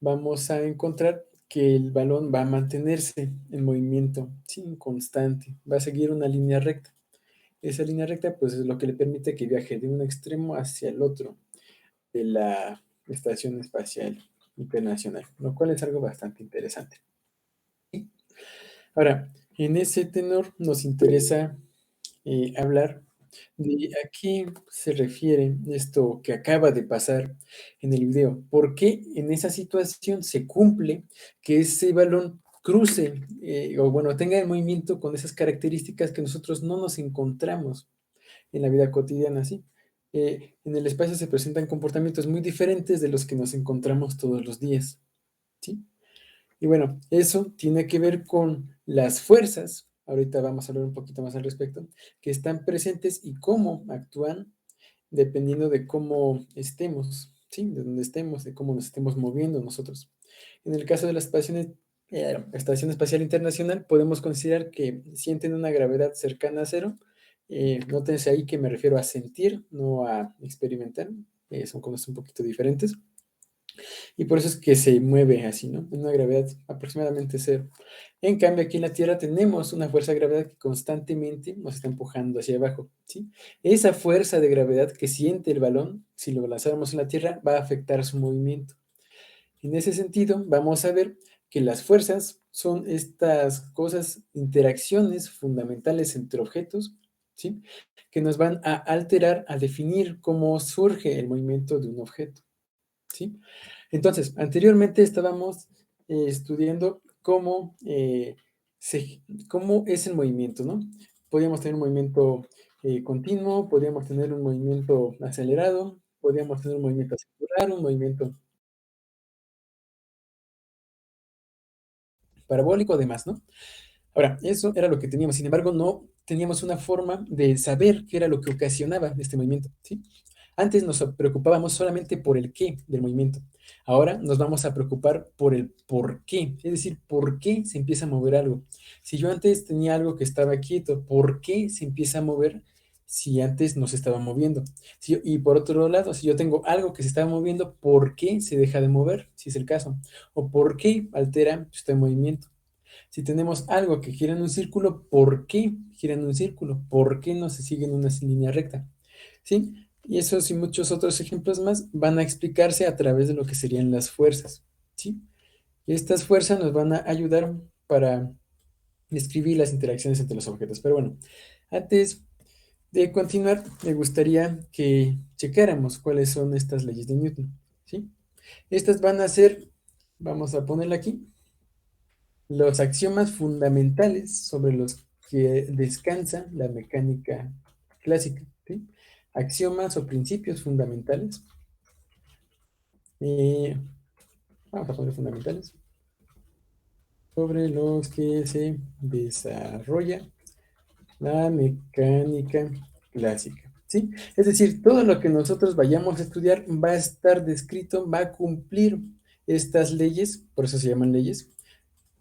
vamos a encontrar que el balón va a mantenerse en movimiento, sí, constante, va a seguir una línea recta. Esa línea recta, pues, es lo que le permite que viaje de un extremo hacia el otro de la Estación Espacial Internacional, lo cual es algo bastante interesante. Ahora, en ese tenor nos interesa hablar de a qué se refiere esto que acaba de pasar en el video. ¿Por qué en esa situación se cumple que ese balón cruce o bueno, tenga el movimiento con esas características que nosotros no nos encontramos en la vida cotidiana, ¿sí? En el espacio se presentan comportamientos muy diferentes de los que nos encontramos todos los días, ¿sí? Y bueno, eso tiene que ver con las fuerzas, ahorita vamos a hablar un poquito más al respecto, que están presentes y cómo actúan dependiendo de cómo estemos, ¿sí? De dónde estemos, de cómo nos estemos moviendo nosotros. En el caso de la Estación Espacial Internacional, podemos considerar que sienten una gravedad cercana a cero. Nótense ahí que me refiero a sentir, no a experimentar. Son cosas un poquito diferentes. Y por eso es que se mueve así, ¿no? En una gravedad aproximadamente cero. En cambio, aquí en la Tierra tenemos una fuerza de gravedad que constantemente nos está empujando hacia abajo, ¿sí? Esa fuerza de gravedad que siente el balón, si lo lanzáramos en la Tierra, va a afectar su movimiento. En ese sentido, vamos a ver que las fuerzas son estas cosas, interacciones fundamentales entre objetos, ¿sí? Que nos van a alterar, a definir cómo surge el movimiento de un objeto, ¿sí? Entonces, anteriormente estábamos estudiando cómo es el movimiento, ¿no? Podíamos tener un movimiento continuo, podíamos tener un movimiento acelerado, podíamos tener un movimiento circular, un movimiento parabólico, demás, ¿no? Ahora, eso era lo que teníamos, sin embargo, no teníamos una forma de saber qué era lo que ocasionaba este movimiento, ¿sí? Antes nos preocupábamos solamente por el qué del movimiento. Ahora nos vamos a preocupar por el por qué, es decir, por qué se empieza a mover algo. Si yo antes tenía algo que estaba quieto, ¿por qué se empieza a mover si antes no se estaba moviendo? Y por otro lado, si yo tengo algo que se estaba moviendo, ¿por qué se deja de mover, si es el caso? ¿O por qué altera este movimiento? Si tenemos algo que gira en un círculo, ¿por qué gira en un círculo? ¿Por qué no se sigue en una línea recta? ¿Sí? Y esos y muchos otros ejemplos más van a explicarse a través de lo que serían las fuerzas, ¿sí? Y estas fuerzas nos van a ayudar para describir las interacciones entre los objetos. Pero bueno, antes de continuar, me gustaría que checáramos cuáles son estas leyes de Newton, ¿sí? Estas van a ser, vamos a ponerla aquí, los axiomas fundamentales sobre los que descansa la mecánica clásica, ¿sí? Axiomas o principios fundamentales. eh, Vamos a poner fundamentales sobre los que se desarrolla la mecánica clásica, ¿sí? Es decir, todo lo que nosotros vayamos a estudiar va a estar descrito, va a cumplir estas leyes, por eso se llaman leyes,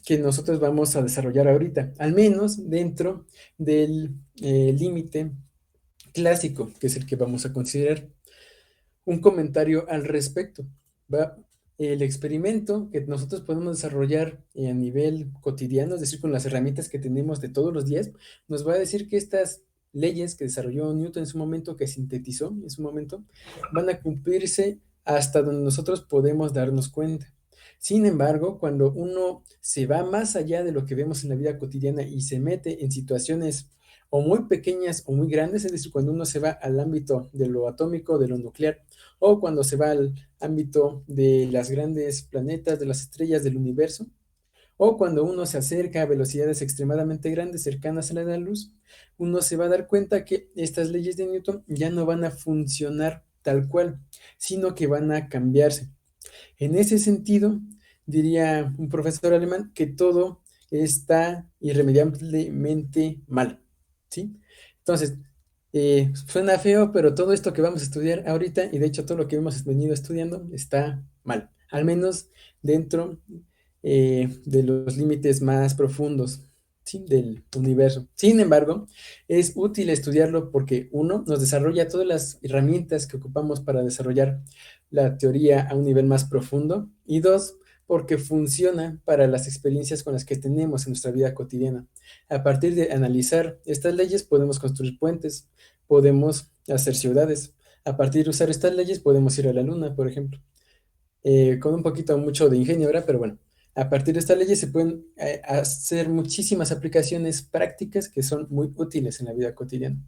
que nosotros vamos a desarrollar ahorita, al menos dentro del límite clásico, que es el que vamos a considerar. Un comentario al respecto. ¿Va? El experimento que nosotros podemos desarrollar a nivel cotidiano, es decir, con las herramientas que tenemos de todos los días, nos va a decir que estas leyes que desarrolló Newton en su momento, que sintetizó en su momento, van a cumplirse hasta donde nosotros podemos darnos cuenta. Sin embargo, cuando uno se va más allá de lo que vemos en la vida cotidiana y se mete en situaciones o muy pequeñas o muy grandes, es decir, cuando uno se va al ámbito de lo atómico, de lo nuclear, o cuando se va al ámbito de las grandes planetas, de las estrellas del universo, o cuando uno se acerca a velocidades extremadamente grandes, cercanas a la de la luz, uno se va a dar cuenta que estas leyes de Newton ya no van a funcionar tal cual, sino que van a cambiarse. En ese sentido, diría un profesor alemán que todo está irremediablemente mal, ¿sí? Entonces, suena feo, pero todo esto que vamos a estudiar ahorita, y de hecho todo lo que hemos venido estudiando, está mal, al menos dentro de los límites más profundos, ¿sí? Del universo. Sin embargo, es útil estudiarlo porque uno, nos desarrolla todas las herramientas que ocupamos para desarrollar la teoría a un nivel más profundo, y dos, porque funciona para las experiencias con las que tenemos en nuestra vida cotidiana. A partir de analizar estas leyes podemos construir puentes, podemos hacer ciudades. A partir de usar estas leyes podemos ir a la luna, por ejemplo. Con un poquito mucho de ingenio, ¿verdad? Pero bueno, a partir de estas leyes se pueden hacer muchísimas aplicaciones prácticas que son muy útiles en la vida cotidiana.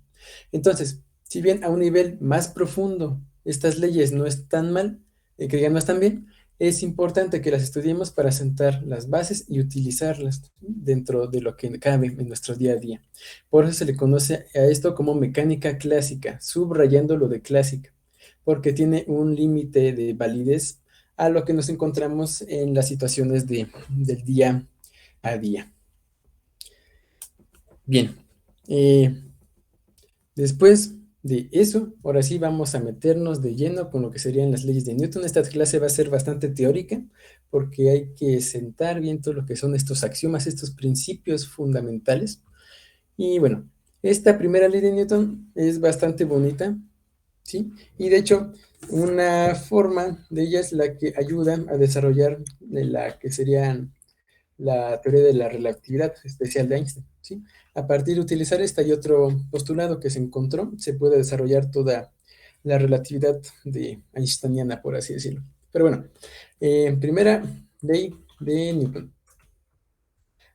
Entonces, si bien a un nivel más profundo estas leyes no están mal, que ya no están bien, es importante que las estudiemos para sentar las bases y utilizarlas, ¿sí?, dentro de lo que cabe en nuestro día a día. Por eso se le conoce a esto como mecánica clásica, subrayando lo de clásica, porque tiene un límite de validez a lo que nos encontramos en las situaciones del día a día. Bien, después de eso, ahora sí vamos a meternos de lleno con lo que serían las leyes de Newton. Esta clase va a ser bastante teórica porque hay que sentar bien todo lo que son estos axiomas, estos principios fundamentales. Y bueno, esta primera ley de Newton es bastante bonita, ¿sí? Y de hecho, una forma de ella es la que ayuda a desarrollar la que serían la teoría de la relatividad especial de Einstein, ¿sí? A partir de utilizar esta y otro postulado que se encontró, se puede desarrollar toda la relatividad de einsteiniana, por así decirlo. Pero bueno, primera ley de Newton.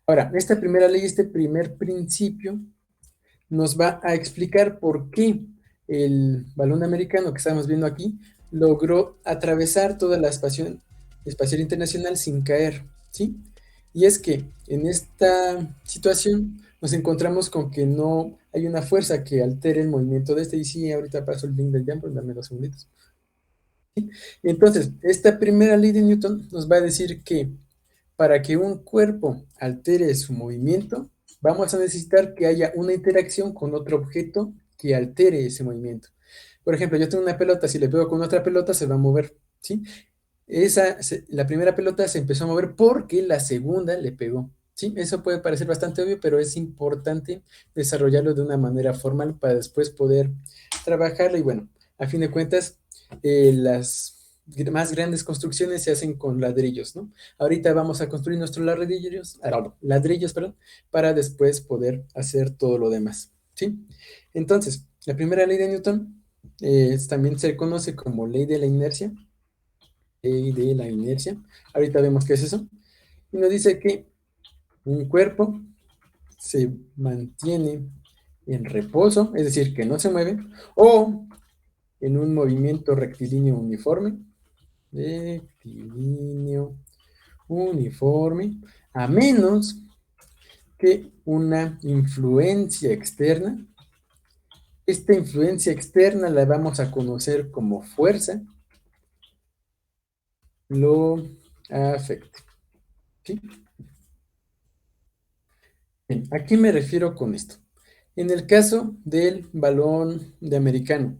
Ahora, esta primera ley, este primer principio, nos va a explicar por qué el balón americano que estamos viendo aquí logró atravesar toda la espacial internacional sin caer, ¿sí? Y es que en esta situación nos encontramos con que no hay una fuerza que altere el movimiento de este, y sí, ahorita paso el link del jumper, dame 2 segunditos. ¿Sí? Y entonces, esta primera ley de Newton nos va a decir que para que un cuerpo altere su movimiento, vamos a necesitar que haya una interacción con otro objeto que altere ese movimiento. Por ejemplo, yo tengo una pelota, si le pego con otra pelota se va a mover, ¿sí? La primera pelota se empezó a mover porque la segunda le pegó, ¿sí? Eso puede parecer bastante obvio, pero es importante desarrollarlo de una manera formal para después poder trabajarlo. Y bueno, a fin de cuentas, las más grandes construcciones se hacen con ladrillos, ¿no? Ahorita vamos a construir nuestros ladrillos, perdón, para después poder hacer todo lo demás, ¿sí? Entonces, la primera ley de Newton también se conoce como ley de la inercia. Ley de la inercia. Ahorita vemos qué es eso. Y nos dice que un cuerpo se mantiene en reposo, es decir, que no se mueve, o en un movimiento rectilíneo uniforme, rectilíneo uniforme, a menos que una influencia externa. Esta influencia externa la vamos a conocer como fuerza, lo afecte, ¿sí? Bien, ¿a qué me refiero con esto? En el caso del balón de americano,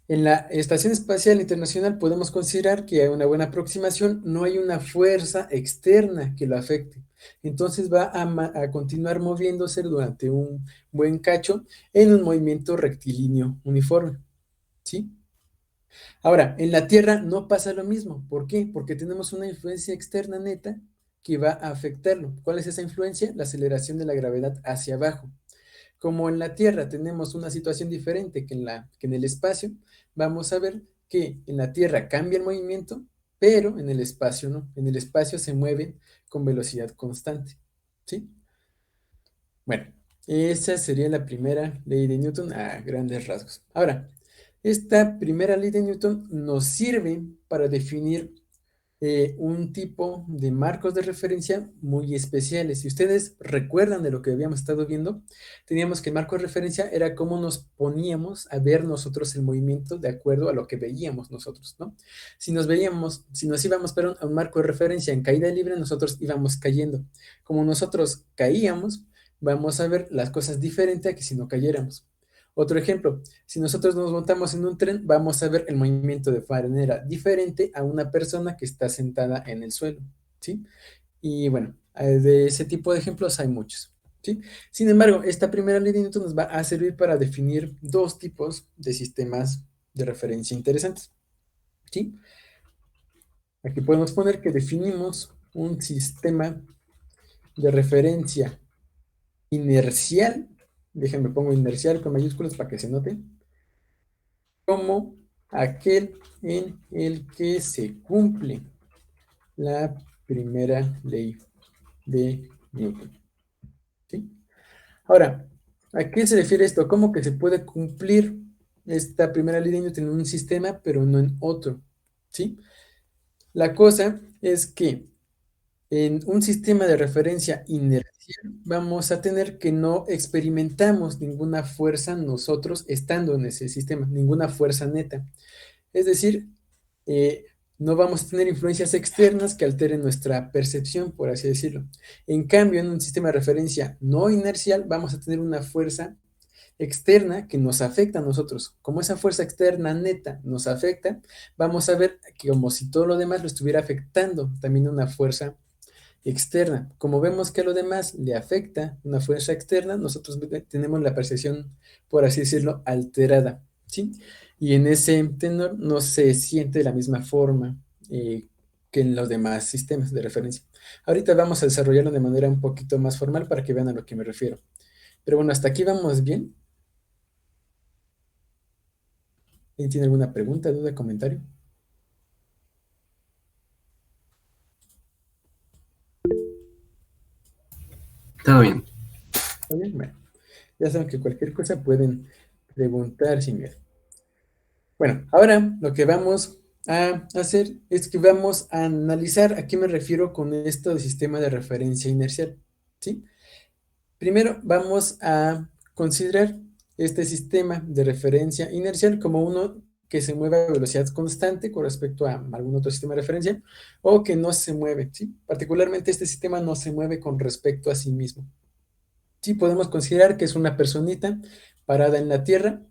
en la Estación Espacial Internacional podemos considerar que hay una buena aproximación, no hay una fuerza externa que lo afecte. Entonces va a continuar moviéndose durante un buen cacho en un movimiento rectilíneo uniforme, ¿sí? Ahora, en la Tierra no pasa lo mismo. ¿Por qué? Porque tenemos una influencia externa neta que va a afectarlo. ¿Cuál es esa influencia? La aceleración de la gravedad hacia abajo. Como en la Tierra tenemos una situación diferente que en el espacio, vamos a ver que en la Tierra cambia el movimiento, pero en el espacio no. En el espacio se mueve con velocidad constante, ¿sí? Bueno, esa sería la primera ley de Newton a grandes rasgos. Ahora, esta primera ley de Newton nos sirve para definir un tipo de marcos de referencia muy especiales. Si ustedes recuerdan de lo que habíamos estado viendo, teníamos que el marco de referencia era cómo nos poníamos a ver nosotros el movimiento de acuerdo a lo que veíamos nosotros, ¿no? Si nos íbamos, perdón, a un marco de referencia en caída libre, nosotros íbamos cayendo. Como nosotros caíamos, vamos a ver las cosas diferente a que si no cayéramos. Otro ejemplo, si nosotros nos montamos en un tren, vamos a ver el movimiento de manera diferente a una persona que está sentada en el suelo, ¿sí? Y bueno, de ese tipo de ejemplos hay muchos, ¿sí? Sin embargo, esta primera ley de Newton nos va a servir para definir dos tipos de sistemas de referencia interesantes, ¿sí? Aquí podemos poner que definimos un sistema de referencia inercial, déjenme pongo inercial con mayúsculas para que se note, como aquel en el que se cumple la primera ley de Newton. ¿Sí? Ahora, ¿a qué se refiere esto? ¿Cómo que se puede cumplir esta primera ley de Newton en un sistema, pero no en otro? ¿Sí? La cosa es que en un sistema de referencia inercial vamos a tener que no experimentamos ninguna fuerza nosotros estando en ese sistema, ninguna fuerza neta. Es decir, eh, no vamos a tener influencias externas que alteren nuestra percepción, por así decirlo. En cambio, en un sistema de referencia no inercial vamos a tener una fuerza externa que nos afecta a nosotros. Como esa fuerza externa neta nos afecta, vamos a ver que como si todo lo demás lo estuviera afectando, también una fuerza externa. Como vemos que a lo demás le afecta una fuerza externa, nosotros tenemos la percepción, por así decirlo, alterada, ¿sí? Y en ese tenor no se siente de la misma forma que en los demás sistemas de referencia. Ahorita vamos a desarrollarlo de manera un poquito más formal para que vean a lo que me refiero. Pero bueno, hasta aquí vamos bien. ¿Alguien tiene alguna pregunta, duda, comentario? Todo bien. ¿Está bien? Bueno, ya saben que cualquier cosa pueden preguntar sin miedo. Bueno, ahora lo que vamos a hacer es que vamos a analizar a qué me refiero con esto de sistema de referencia inercial, ¿sí? Primero vamos a considerar este sistema de referencia inercial como uno que se mueve a velocidad constante con respecto a algún otro sistema de referencia o que no se mueve, ¿sí? Particularmente este sistema no se mueve con respecto a sí mismo. Sí, podemos considerar que es una personita parada en la Tierra.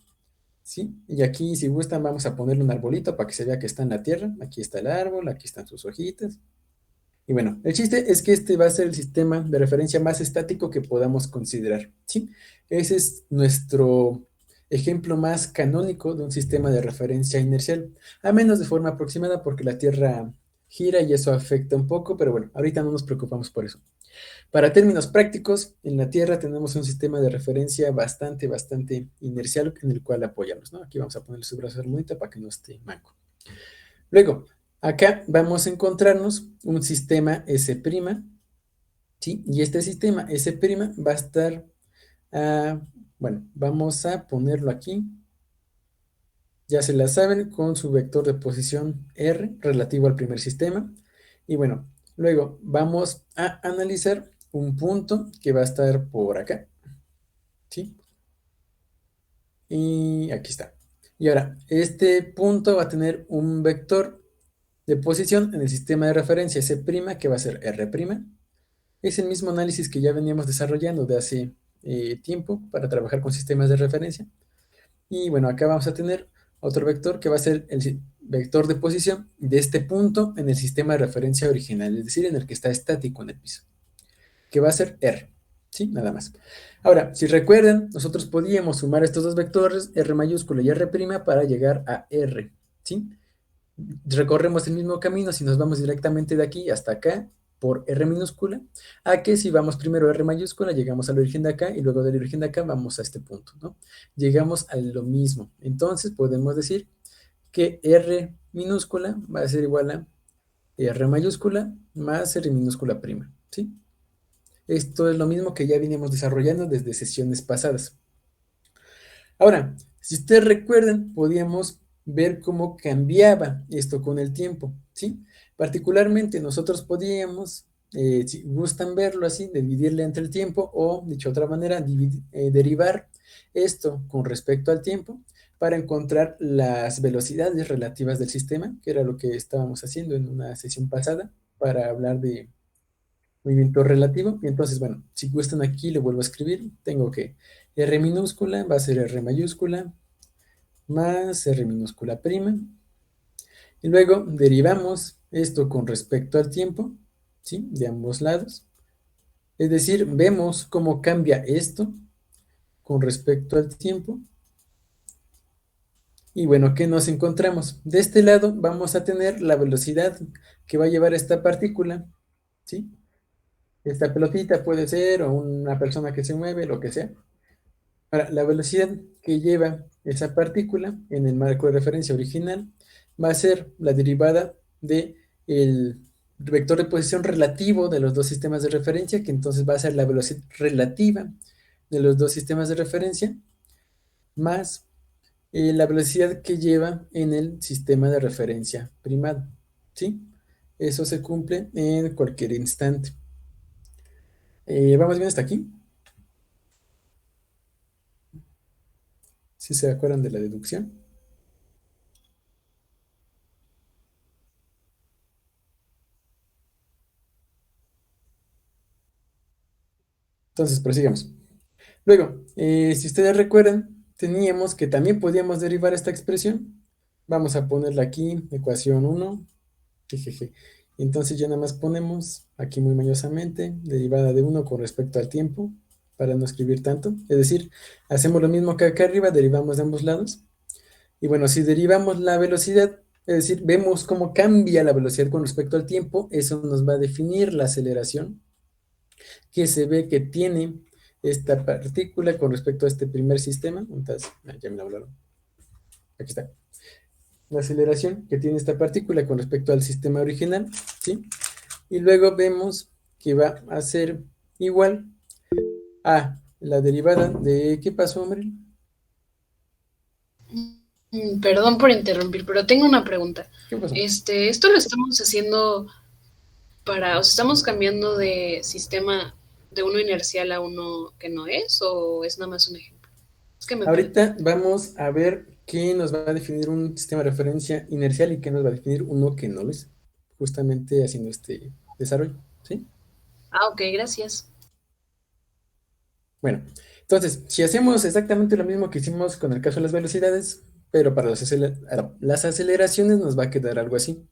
¿Sí? Y aquí, si gustan, vamos a ponerle un arbolito para que se vea que está en la tierra. Aquí está el árbol, aquí están sus hojitas. Y bueno, el chiste es que este va a ser el sistema de referencia más estático que podamos considerar, ¿sí? Ese es nuestro ejemplo más canónico de un sistema de referencia inercial, a menos de forma aproximada porque la Tierra gira y eso afecta un poco, pero bueno, ahorita no nos preocupamos por eso. Para términos prácticos, en la Tierra tenemos un sistema de referencia bastante inercial en el cual apoyarnos, ¿no? Aquí vamos a ponerle su brazo armonita para que no esté manco. Luego, acá vamos a encontrarnos un sistema S', ¿sí? Y este sistema S' va a estar, ah, bueno, vamos a ponerlo aquí, ya se la saben, con su vector de posición R relativo al primer sistema. Y bueno, luego vamos a analizar un punto que va a estar por acá, ¿sí? Y aquí está. Y ahora, este punto va a tener un vector de posición en el sistema de referencia S', que va a ser R'. Es el mismo análisis que ya veníamos desarrollando de hace tiempo para trabajar con sistemas de referencia. Y bueno, acá vamos a tener otro vector que va a ser el vector de posición de este punto en el sistema de referencia original, es decir, en el que está estático en el piso, que va a ser R, ¿sí? Nada más. Ahora, si recuerdan, nosotros podíamos sumar estos dos vectores, R mayúscula y R' para llegar a R, ¿sí? Recorremos el mismo camino si nos vamos directamente de aquí hasta acá por R minúscula, a que si vamos primero R mayúscula, llegamos al origen de acá y luego del origen de acá vamos a este punto, ¿no? Llegamos a lo mismo. Entonces podemos decir que R minúscula va a ser igual a R mayúscula más R minúscula prima, ¿sí? Esto es lo mismo que ya veníamos desarrollando desde sesiones pasadas. Ahora, si ustedes recuerdan, podíamos ver cómo cambiaba esto con el tiempo, ¿sí? Particularmente nosotros podíamos, si gustan verlo así, dividirle entre el tiempo o, dicho de otra manera, derivar esto con respecto al tiempo para encontrar las velocidades relativas del sistema, que era lo que estábamos haciendo en una sesión pasada para hablar de movimiento relativo. Y entonces, bueno, si gustan aquí, le vuelvo a escribir. Tengo que R minúscula va a ser R mayúscula más R minúscula prima. Y luego derivamos esto con respecto al tiempo, ¿sí? De ambos lados. Es decir, vemos cómo cambia esto con respecto al tiempo. Y bueno, ¿qué nos encontramos? De este lado vamos a tener la velocidad que va a llevar esta partícula, ¿sí? Esta pelotita puede ser, o una persona que se mueve, lo que sea. Ahora, la velocidad que lleva esa partícula en el marco de referencia original va a ser la derivada de el vector de posición relativo de los dos sistemas de referencia, que entonces va a ser la velocidad relativa de los dos sistemas de referencia, más la velocidad que lleva en el sistema de referencia primado, ¿sí? Eso se cumple en cualquier instante. ¿Vamos bien hasta aquí? ¿Sí se acuerdan de la deducción? Entonces, prosigamos. Luego, si ustedes recuerdan, teníamos que también podíamos derivar esta expresión. Vamos a ponerla aquí, ecuación 1, jejeje. Entonces ya nada más ponemos aquí muy mañosamente, derivada de 1 con respecto al tiempo, para no escribir tanto. Es decir, hacemos lo mismo que acá arriba, derivamos de ambos lados. Y bueno, si derivamos la velocidad, es decir, vemos cómo cambia la velocidad con respecto al tiempo, eso nos va a definir la aceleración que se ve que tiene esta partícula con respecto a este primer sistema. Entonces, ya me lo hablaron. Aquí está. La aceleración que tiene esta partícula con respecto al sistema original, ¿sí? Y luego vemos que va a ser igual a la derivada de... ¿Qué pasó, hombre? Perdón por interrumpir, pero tengo una pregunta. ¿Qué pasó? Esto lo estamos haciendo o sea, estamos cambiando de sistema de uno inercial a uno que no es, o es nada más un ejemplo. Es que me perdí. Ahorita vamos a ver qué nos va a definir un sistema de referencia inercial y qué nos va a definir uno que no lo es, justamente haciendo este desarrollo, ¿sí? Ah, ok, gracias. Bueno, entonces, si hacemos exactamente lo mismo que hicimos con el caso de las velocidades, pero para las aceleraciones nos va a quedar algo así.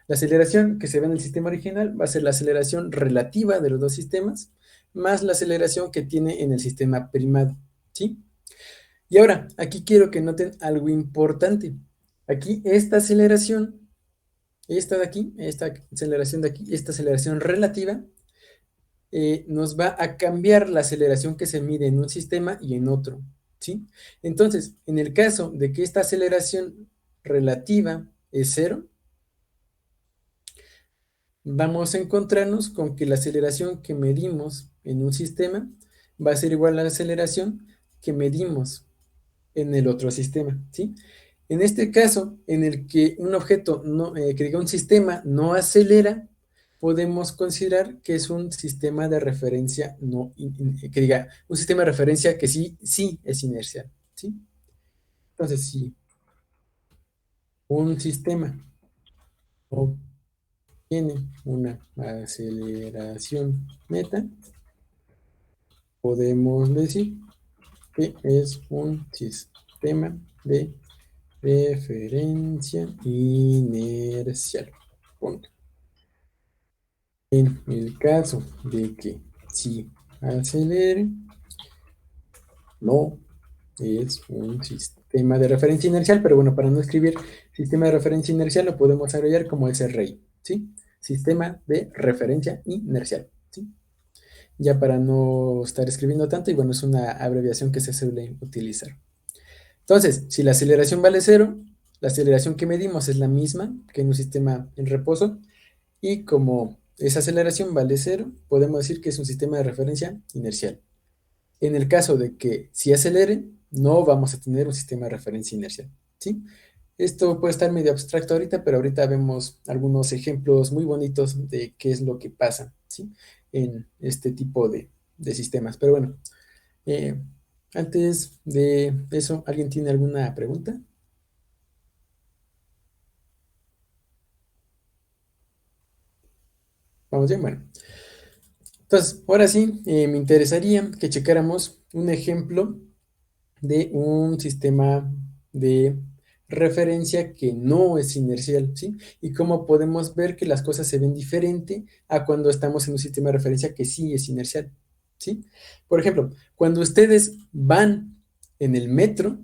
La aceleración que se ve en el sistema original va a ser la aceleración relativa de los dos sistemas, más la aceleración que tiene en el sistema primado, ¿sí? Y ahora, aquí quiero que noten algo importante. Aquí esta aceleración, esta de aquí, esta aceleración de aquí, esta aceleración relativa, nos va a cambiar la aceleración que se mide en un sistema y en otro, ¿sí? Entonces, en el caso de que esta aceleración relativa es cero, vamos a encontrarnos con que la aceleración que medimos en un sistema va a ser igual a la aceleración que medimos en el otro sistema, ¿sí? En este caso, en el que un objeto, no, que diga un sistema no acelera, podemos considerar que es un sistema de referencia no, que diga, un sistema de referencia que sí, sí es inercial, ¿sí? Entonces, si un sistema obtiene una aceleración meta, podemos decir que es un sistema de referencia inercial. Punto. En el caso de que si acelere, no es un sistema de referencia inercial, pero bueno, para no escribir sistema de referencia inercial lo podemos agregar como ese rey, ¿sí? Sistema de referencia inercial, ¿sí? Ya para no estar escribiendo tanto, y bueno, es una abreviación que se suele utilizar. Entonces, si la aceleración vale cero, la aceleración que medimos es la misma que en un sistema en reposo, y como esa aceleración vale cero, podemos decir que es un sistema de referencia inercial. En el caso de que si acelere, no vamos a tener un sistema de referencia inercial, ¿sí? Esto puede estar medio abstracto ahorita, pero ahorita vemos algunos ejemplos muy bonitos de qué es lo que pasa, ¿sí? En este tipo de sistemas. Pero bueno, eh, antes de eso, ¿alguien tiene alguna pregunta? Vamos bien, bueno. Entonces, ahora sí, me interesaría que checáramos un ejemplo de un sistema de referencia que no es inercial, ¿sí? Y cómo podemos ver que las cosas se ven diferente a cuando estamos en un sistema de referencia que sí es inercial, ¿sí? Por ejemplo, cuando ustedes van en el metro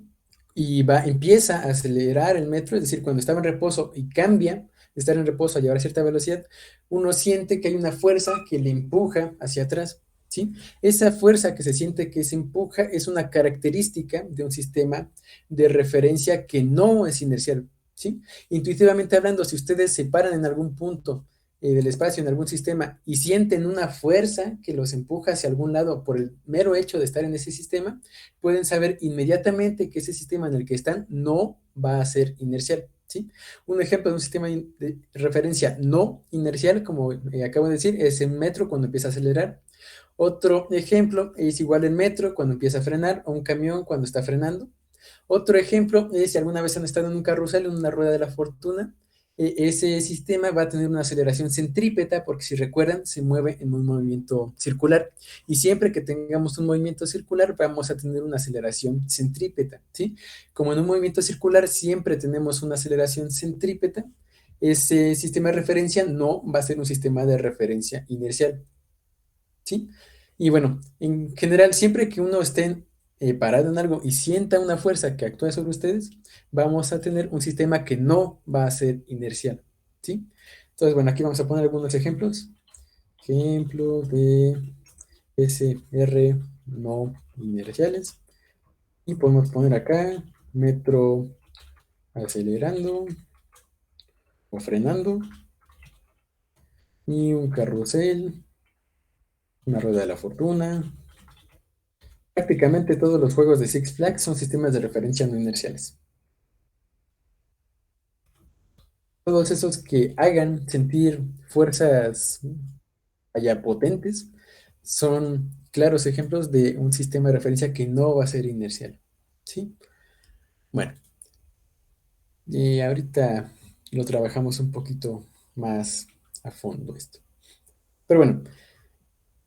y empieza a acelerar el metro, es decir, cuando estaba en reposo y cambia de estar en reposo a llevar a cierta velocidad, uno siente que hay una fuerza que le empuja hacia atrás, ¿sí? Esa fuerza que se siente que se empuja es una característica de un sistema de referencia que no es inercial, ¿sí? Intuitivamente hablando, si ustedes se paran en algún punto del espacio, en algún sistema, y sienten una fuerza que los empuja hacia algún lado por el mero hecho de estar en ese sistema, pueden saber inmediatamente que ese sistema en el que están no va a ser inercial, ¿sí? Un ejemplo de un sistema de referencia no inercial, como acabo de decir, es el metro cuando empieza a acelerar. Otro ejemplo es igual el metro cuando empieza a frenar o un camión cuando está frenando. Otro ejemplo es si alguna vez han estado en un carrusel, en una rueda de la fortuna, ese sistema va a tener una aceleración centrípeta porque si recuerdan se mueve en un movimiento circular y siempre que tengamos un movimiento circular vamos a tener una aceleración centrípeta, ¿sí? Como en un movimiento circular siempre tenemos una aceleración centrípeta, ese sistema de referencia no va a ser un sistema de referencia inercial, ¿sí? Y bueno, en general, siempre que uno esté parado en algo y sienta una fuerza que actúa sobre ustedes, vamos a tener un sistema que no va a ser inercial, ¿sí? Entonces, bueno, aquí vamos a poner algunos ejemplos. Ejemplo de SR no inerciales. Y podemos poner acá metro acelerando o frenando y un carrusel, una rueda de la fortuna. Prácticamente todos los juegos de Six Flags son sistemas de referencia no inerciales. Todos esos que hagan sentir fuerzas allá potentes son claros ejemplos de un sistema de referencia que no va a ser inercial. ¿Sí? Bueno, y ahorita lo trabajamos un poquito más a fondo esto. Pero bueno,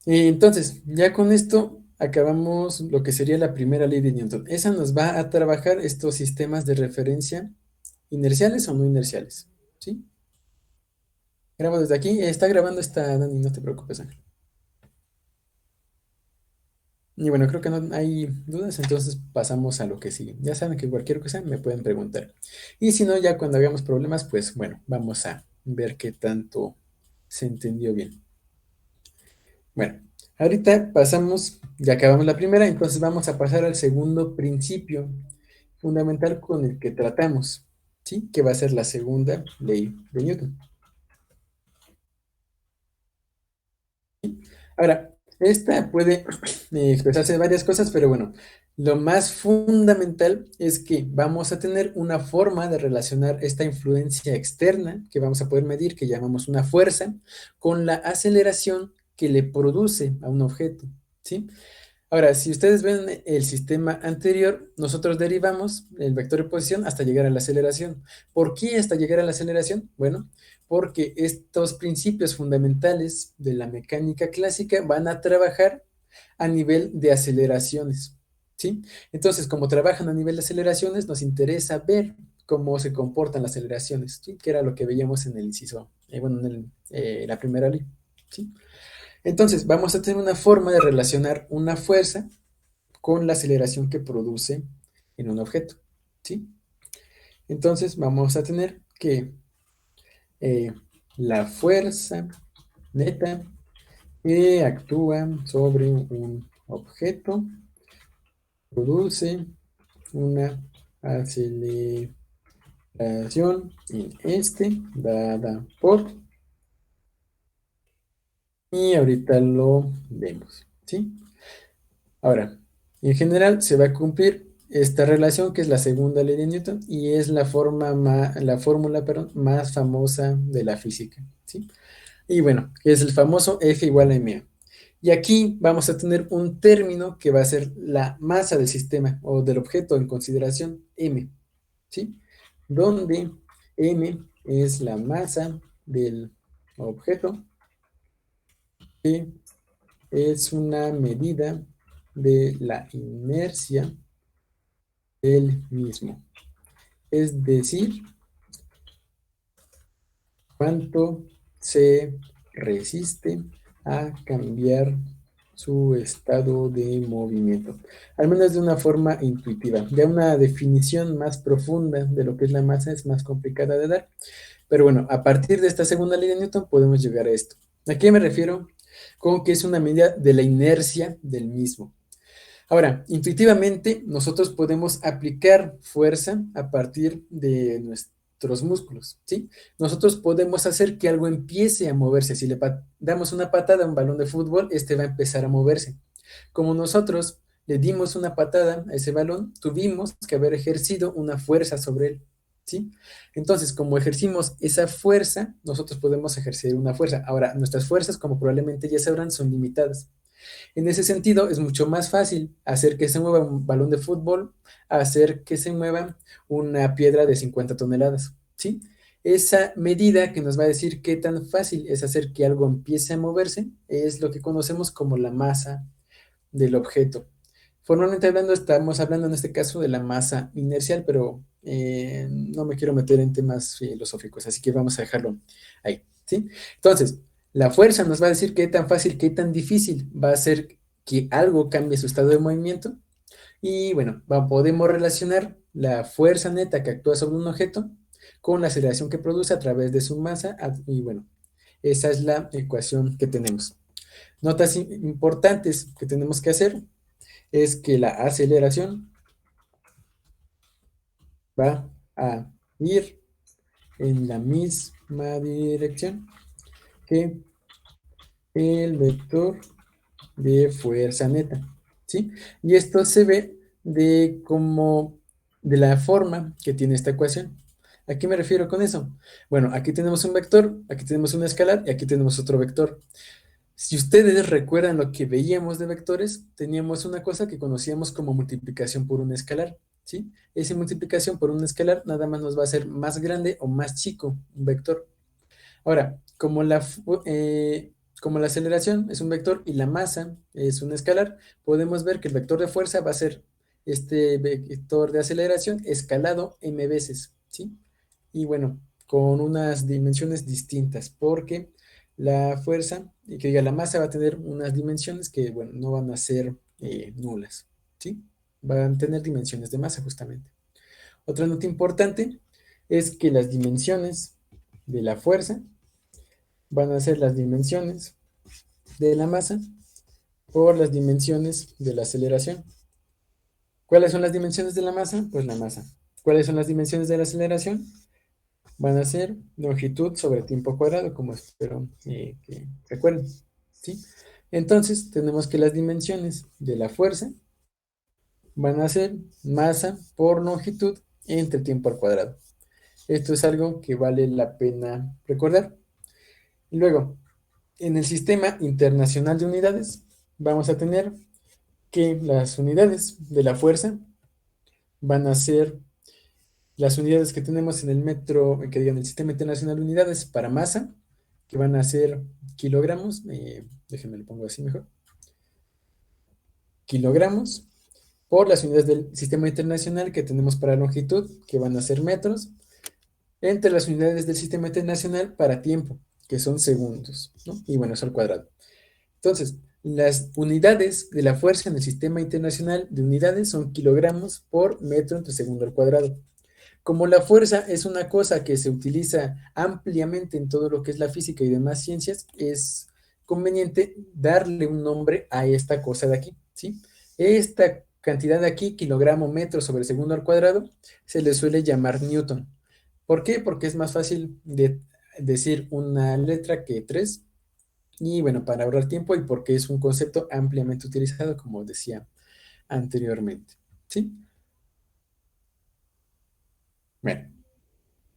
entonces, ya con esto acabamos lo que sería la primera ley de Newton. Esa nos va a trabajar estos sistemas de referencia inerciales o no inerciales. ¿Sí? Grabo desde aquí. Está grabando esta Dani, no te preocupes, Ángel. Y bueno, creo que no hay dudas, entonces pasamos a lo que sigue. Ya saben que cualquier cosa me pueden preguntar. Y si no, ya cuando hagamos problemas, pues bueno, vamos a ver qué tanto se entendió bien. Bueno, ahorita pasamos, ya acabamos la primera, entonces vamos a pasar al segundo principio fundamental con el que tratamos, ¿sí? Que va a ser la segunda ley de Newton. Ahora, esta puede expresarse de varias cosas, pero bueno, lo más fundamental es que vamos a tener una forma de relacionar esta influencia externa que vamos a poder medir, que llamamos una fuerza, con la aceleración que le produce a un objeto, ¿sí? Ahora, si ustedes ven el sistema anterior, nosotros derivamos el vector de posición hasta llegar a la aceleración. ¿Por qué hasta llegar a la aceleración? Bueno, porque estos principios fundamentales de la mecánica clásica van a trabajar a nivel de aceleraciones, ¿sí? Entonces, como trabajan a nivel de aceleraciones, nos interesa ver cómo se comportan las aceleraciones, ¿sí? Que era lo que veíamos en el inciso, bueno, en la primera ley, ¿sí? Entonces, vamos a tener una forma de relacionar una fuerza con la aceleración que produce en un objeto, ¿sí? Entonces, vamos a tener que eh, la fuerza neta que actúa sobre un objeto produce una aceleración en este, dada por, y ahorita lo vemos, ¿sí? Ahora, en general se va a cumplir esta relación que es la segunda ley de Newton y es la fórmula, perdón, más famosa de la física, ¿sí? Y bueno, que es el famoso F igual a ma. Y aquí vamos a tener un término que va a ser la masa del sistema o del objeto en consideración m, ¿sí? Donde m es la masa del objeto, que es una medida de la inercia del mismo. Es decir, cuánto se resiste a cambiar su estado de movimiento, al menos de una forma intuitiva. Ya una definición más profunda de lo que es la masa es más complicada de dar, pero bueno, a partir de esta segunda ley de Newton podemos llegar a esto. ¿A qué me refiero? Con que es una medida de la inercia del mismo. Ahora, intuitivamente nosotros podemos aplicar fuerza a partir de nuestros músculos, ¿sí? Nosotros podemos hacer que algo empiece a moverse. Si le damos una patada a un balón de fútbol, este va a empezar a moverse. Como nosotros le dimos una patada a ese balón, tuvimos que haber ejercido una fuerza sobre él, ¿sí? Entonces, como ejercimos esa fuerza, nosotros podemos ejercer una fuerza. Ahora, nuestras fuerzas, como probablemente ya sabrán, son limitadas. En ese sentido, es mucho más fácil hacer que se mueva un balón de fútbol a hacer que se mueva una piedra de 50 toneladas, ¿sí? Esa medida que nos va a decir qué tan fácil es hacer que algo empiece a moverse es lo que conocemos como la masa del objeto. Formalmente hablando, estamos hablando en este caso de la masa inercial, pero no me quiero meter en temas filosóficos, así que vamos a dejarlo ahí, ¿sí? Entonces, la fuerza nos va a decir qué tan fácil, qué tan difícil va a ser que algo cambie su estado de movimiento. Y bueno, podemos relacionar la fuerza neta que actúa sobre un objeto con la aceleración que produce a través de su masa. Y bueno, esa es la ecuación que tenemos. Notas importantes que tenemos que hacer es que la aceleración va a ir en la misma dirección que el vector de fuerza neta, ¿sí? Y esto se ve de la forma que tiene esta ecuación. ¿A qué me refiero con eso? Bueno, aquí tenemos un vector, aquí tenemos un escalar y aquí tenemos otro vector. Si ustedes recuerdan lo que veíamos de vectores, teníamos una cosa que conocíamos como multiplicación por un escalar, ¿sí? Esa multiplicación por un escalar nada más nos va a hacer más grande o más chico un vector. Ahora, como la aceleración es un vector y la masa es un escalar, podemos ver que el vector de fuerza va a ser este vector de aceleración escalado m veces, ¿sí? Y bueno, con unas dimensiones distintas, porque la fuerza, y que diga, la masa va a tener unas dimensiones que, bueno, no van a ser nulas, ¿sí? Van a tener dimensiones de masa justamente. Otra nota importante es que las dimensiones de la fuerza van a ser las dimensiones de la masa por las dimensiones de la aceleración. ¿Cuáles son las dimensiones de la masa? Pues la masa. ¿Cuáles son las dimensiones de la aceleración? Van a ser longitud sobre tiempo cuadrado, como espero que recuerden, ¿sí? Entonces, tenemos que las dimensiones de la fuerza van a ser masa por longitud entre tiempo al cuadrado. Esto es algo que vale la pena recordar. Y luego, en el sistema internacional de unidades, vamos a tener que las unidades de la fuerza van a ser las unidades que tenemos en el metro, que digan el sistema internacional de unidades para masa, que van a ser kilogramos, déjenme lo pongo así mejor, kilogramos, por las unidades del sistema internacional que tenemos para longitud, que van a ser metros, entre las unidades del sistema internacional para tiempo, que son segundos, ¿no? Y bueno, eso al cuadrado. Entonces, las unidades de la fuerza en el sistema internacional de unidades son kilogramos por metro entre segundo al cuadrado. Como la fuerza es una cosa que se utiliza ampliamente en todo lo que es la física y demás ciencias, es conveniente darle un nombre a esta cosa de aquí, ¿sí? Esta cantidad de aquí, kilogramo metro sobre segundo al cuadrado, se le suele llamar Newton. ¿Por qué? Porque es más fácil de decir una letra que tres. Y bueno, para ahorrar tiempo y porque es un concepto ampliamente utilizado, como decía anteriormente. ¿Sí? Bueno,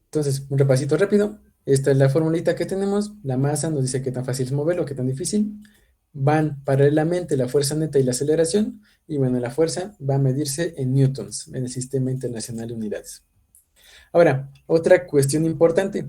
entonces, un repasito rápido. Esta es la formulita que tenemos. La masa nos dice qué tan fácil es moverlo, qué tan difícil. Van paralelamente la fuerza neta y la aceleración. Y bueno, la fuerza va a medirse en newtons en el Sistema Internacional de Unidades. Ahora, otra cuestión importante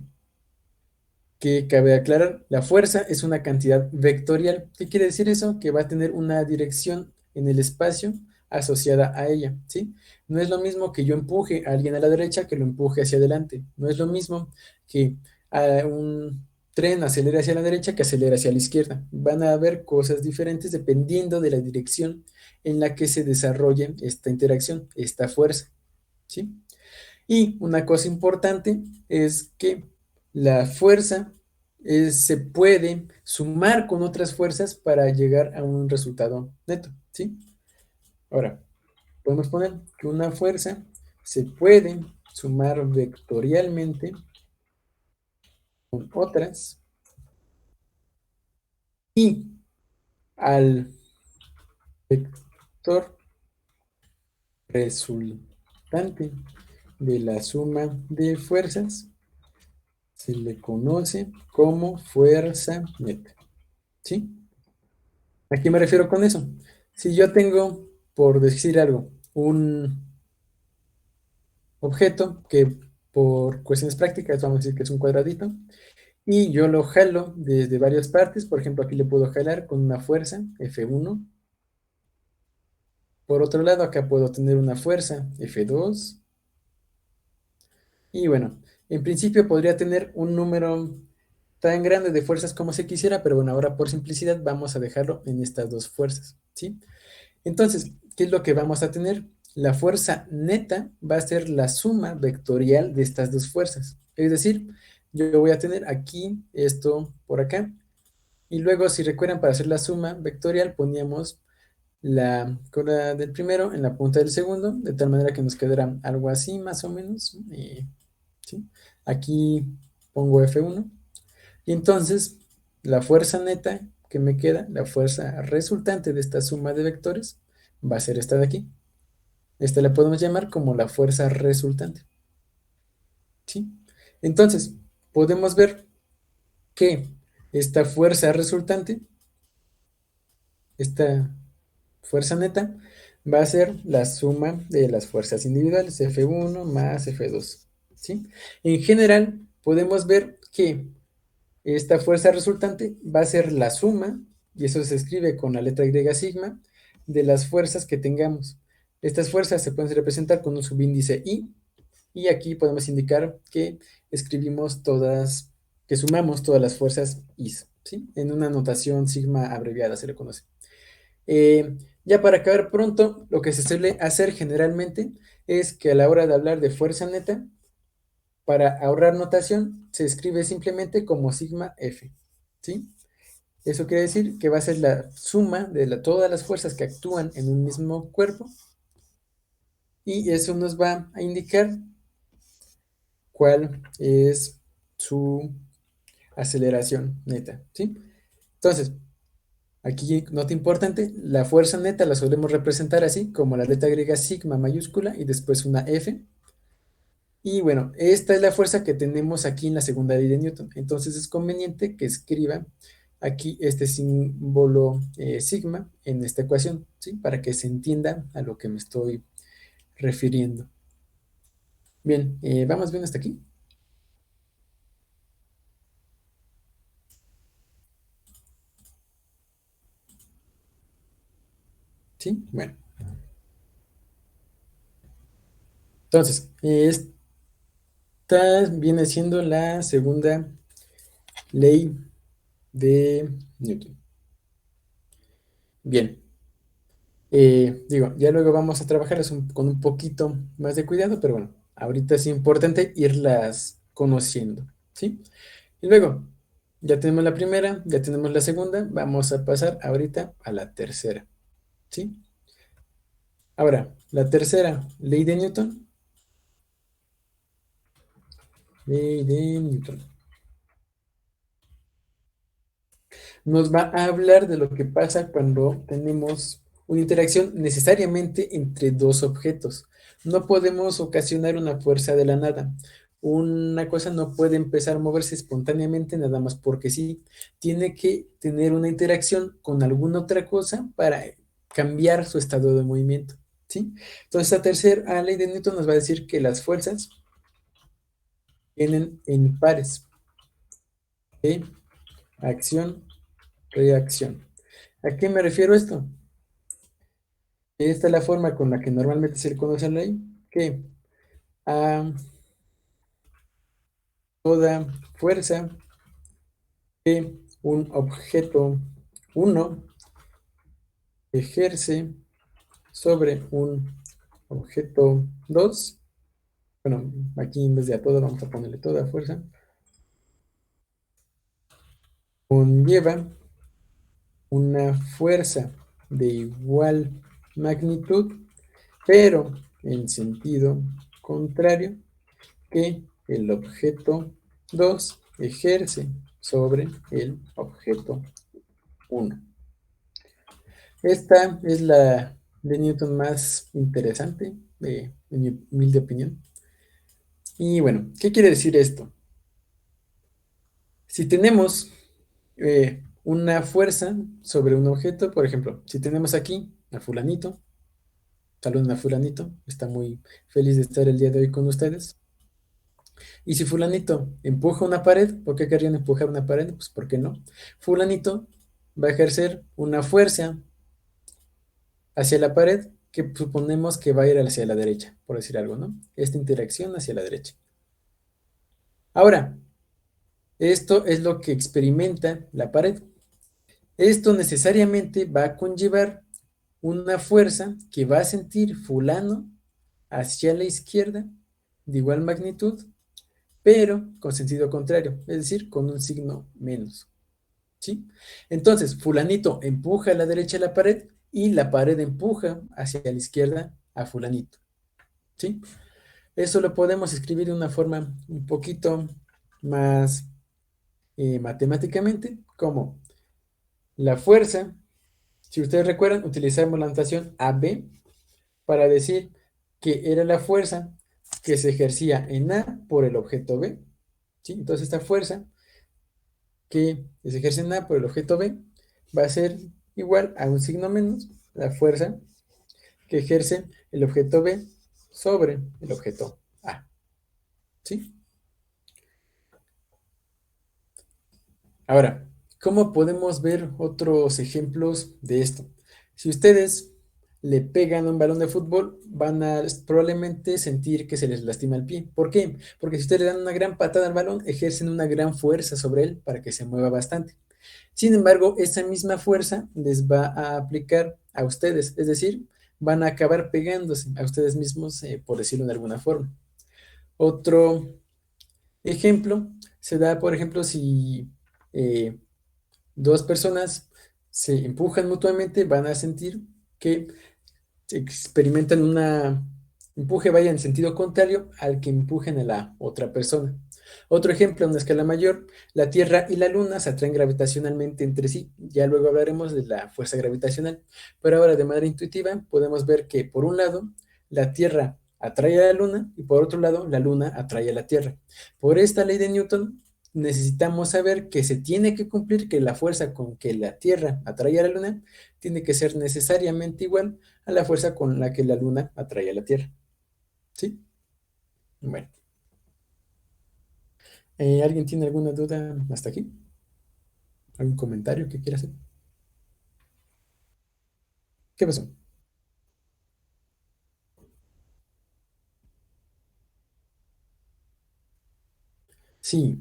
que cabe aclarar, la fuerza es una cantidad vectorial. ¿Qué quiere decir eso? Que va a tener una dirección en el espacio asociada a ella, ¿sí? No es lo mismo que yo empuje a alguien a la derecha que lo empuje hacia adelante. No es lo mismo que a un tren acelera hacia la derecha que acelera hacia la izquierda. Van a haber cosas diferentes dependiendo de la dirección en la que se desarrolle esta interacción, esta fuerza, ¿sí? Y una cosa importante es que la fuerza se puede sumar con otras fuerzas para llegar a un resultado neto, ¿sí? Ahora, podemos poner que una fuerza se puede sumar vectorialmente con otras y al vector resultante de la suma de fuerzas se le conoce como fuerza neta, ¿sí? ¿A qué me refiero con eso? Si yo tengo, por decir algo, un objeto que por cuestiones prácticas vamos a decir que es un cuadradito, y yo lo jalo desde varias partes, por ejemplo aquí le puedo jalar con una fuerza F1, por otro lado acá puedo tener una fuerza F2, y bueno, en principio podría tener un número tan grande de fuerzas como se quisiera, pero bueno, ahora por simplicidad vamos a dejarlo en estas dos fuerzas, ¿sí? Entonces, ¿qué es lo que vamos a tener? La fuerza neta va a ser la suma vectorial de estas dos fuerzas. Es decir, yo voy a tener aquí esto por acá. Y luego, si recuerdan, para hacer la suma vectorial poníamos la cola del primero en la punta del segundo, de tal manera que nos quedará algo así más o menos. ¿Sí? Aquí pongo F1. Y entonces, la fuerza neta que me queda, la fuerza resultante de esta suma de vectores, va a ser esta de aquí. Esta la podemos llamar como la fuerza resultante, ¿sí? Entonces, podemos ver que esta fuerza resultante, esta fuerza neta, va a ser la suma de las fuerzas individuales, F1 más F2, ¿sí? En general, podemos ver que esta fuerza resultante va a ser la suma, y eso se escribe con la letra Y sigma, de las fuerzas que tengamos. Estas fuerzas se pueden representar con un subíndice I, y aquí podemos indicar que escribimos todas, que sumamos todas las fuerzas I, ¿sí? En una notación sigma abreviada se le conoce. Ya para acabar pronto, lo que se suele hacer generalmente es que a la hora de hablar de fuerza neta, para ahorrar notación, se escribe simplemente como sigma F, ¿sí? Eso quiere decir que va a ser la suma de todas las fuerzas que actúan en un mismo cuerpo, y eso nos va a indicar cuál es su aceleración neta, ¿sí? Entonces, aquí nota importante, la fuerza neta la solemos representar así, como la letra griega sigma mayúscula y después una F. Y bueno, esta es la fuerza que tenemos aquí en la segunda ley de Newton. Entonces es conveniente que escriba aquí este símbolo sigma en esta ecuación, ¿sí? Para que se entienda a lo que me estoy refiriendo. Bien, ¿vamos bien hasta aquí? ¿Sí? Bueno. Entonces, esta viene siendo la segunda ley de Newton. Bien. Digo, ya luego vamos a trabajarlas con un poquito más de cuidado, pero bueno, ahorita es importante irlas conociendo, ¿sí? Y luego, ya tenemos la primera, ya tenemos la segunda, vamos a pasar ahorita a la tercera, ¿sí? Ahora, la tercera ley de Newton, ley de Newton, nos va a hablar de lo que pasa cuando tenemos una interacción necesariamente entre dos objetos. No podemos ocasionar una fuerza de la nada. Una cosa no puede empezar a moverse espontáneamente nada más porque sí. Tiene que tener una interacción con alguna otra cosa para cambiar su estado de movimiento, ¿sí? Entonces, la tercera ley de Newton nos va a decir que las fuerzas vienen en pares de acción reacción. ¿A qué me refiero esto? Esta es la forma con la que normalmente se le conoce a la ley, que a toda fuerza que un objeto 1 ejerce sobre un objeto 2. Bueno, aquí en vez de a todo vamos a ponerle toda fuerza. Conlleva una fuerza de igual magnitud, pero en sentido contrario que el objeto 2 ejerce sobre el objeto 1. Esta es la de Newton más interesante, en mi humilde opinión. Y bueno, ¿qué quiere decir esto? Si tenemos una fuerza sobre un objeto, por ejemplo, si tenemos aquí a fulanito, saludan a fulanito, está muy feliz de estar el día de hoy con ustedes. Y si fulanito empuja una pared, ¿por qué querrían empujar una pared? Pues ¿por qué no? Fulanito va a ejercer una fuerza hacia la pared que suponemos que va a ir hacia la derecha, por decir algo, ¿no? Esta interacción hacia la derecha. Ahora, esto es lo que experimenta la pared. Esto necesariamente va a conllevar una fuerza que va a sentir fulano hacia la izquierda de igual magnitud, pero con sentido contrario, es decir, con un signo menos, ¿sí? Entonces, fulanito empuja a la derecha la pared y la pared empuja hacia la izquierda a fulanito, ¿sí? Eso lo podemos escribir de una forma un poquito más matemáticamente, como la fuerza. Si ustedes recuerdan, utilizamos la notación AB para decir que era la fuerza que se ejercía en A por el objeto B, ¿sí? Entonces esta fuerza que se ejerce en A por el objeto B va a ser igual a un signo menos la fuerza que ejerce el objeto B sobre el objeto A, ¿sí? Ahora, ¿cómo podemos ver otros ejemplos de esto? Si ustedes le pegan un balón de fútbol, van a probablemente sentir que se les lastima el pie. ¿Por qué? Porque si ustedes le dan una gran patada al balón, ejercen una gran fuerza sobre él para que se mueva bastante. Sin embargo, esa misma fuerza les va a aplicar a ustedes, es decir, van a acabar pegándose a ustedes mismos, por decirlo de alguna forma. Otro ejemplo se da, por ejemplo, si eh, dos personas se empujan mutuamente, van a sentir que experimentan una empuje, vaya en sentido contrario al que empujen a la otra persona. Otro ejemplo, en una escala mayor, la Tierra y la Luna se atraen gravitacionalmente entre sí. Ya luego hablaremos de la fuerza gravitacional, pero ahora de manera intuitiva podemos ver que por un lado la Tierra atrae a la Luna y por otro lado la Luna atrae a la Tierra. Por esta ley de Newton necesitamos saber que se tiene que cumplir que la fuerza con que la Tierra atrae a la Luna tiene que ser necesariamente igual a la fuerza con la que la Luna atrae a la Tierra. ¿Sí? Bueno. ¿Alguien tiene alguna duda hasta aquí? ¿Algún comentario que quiera hacer? ¿Qué pasó? Sí,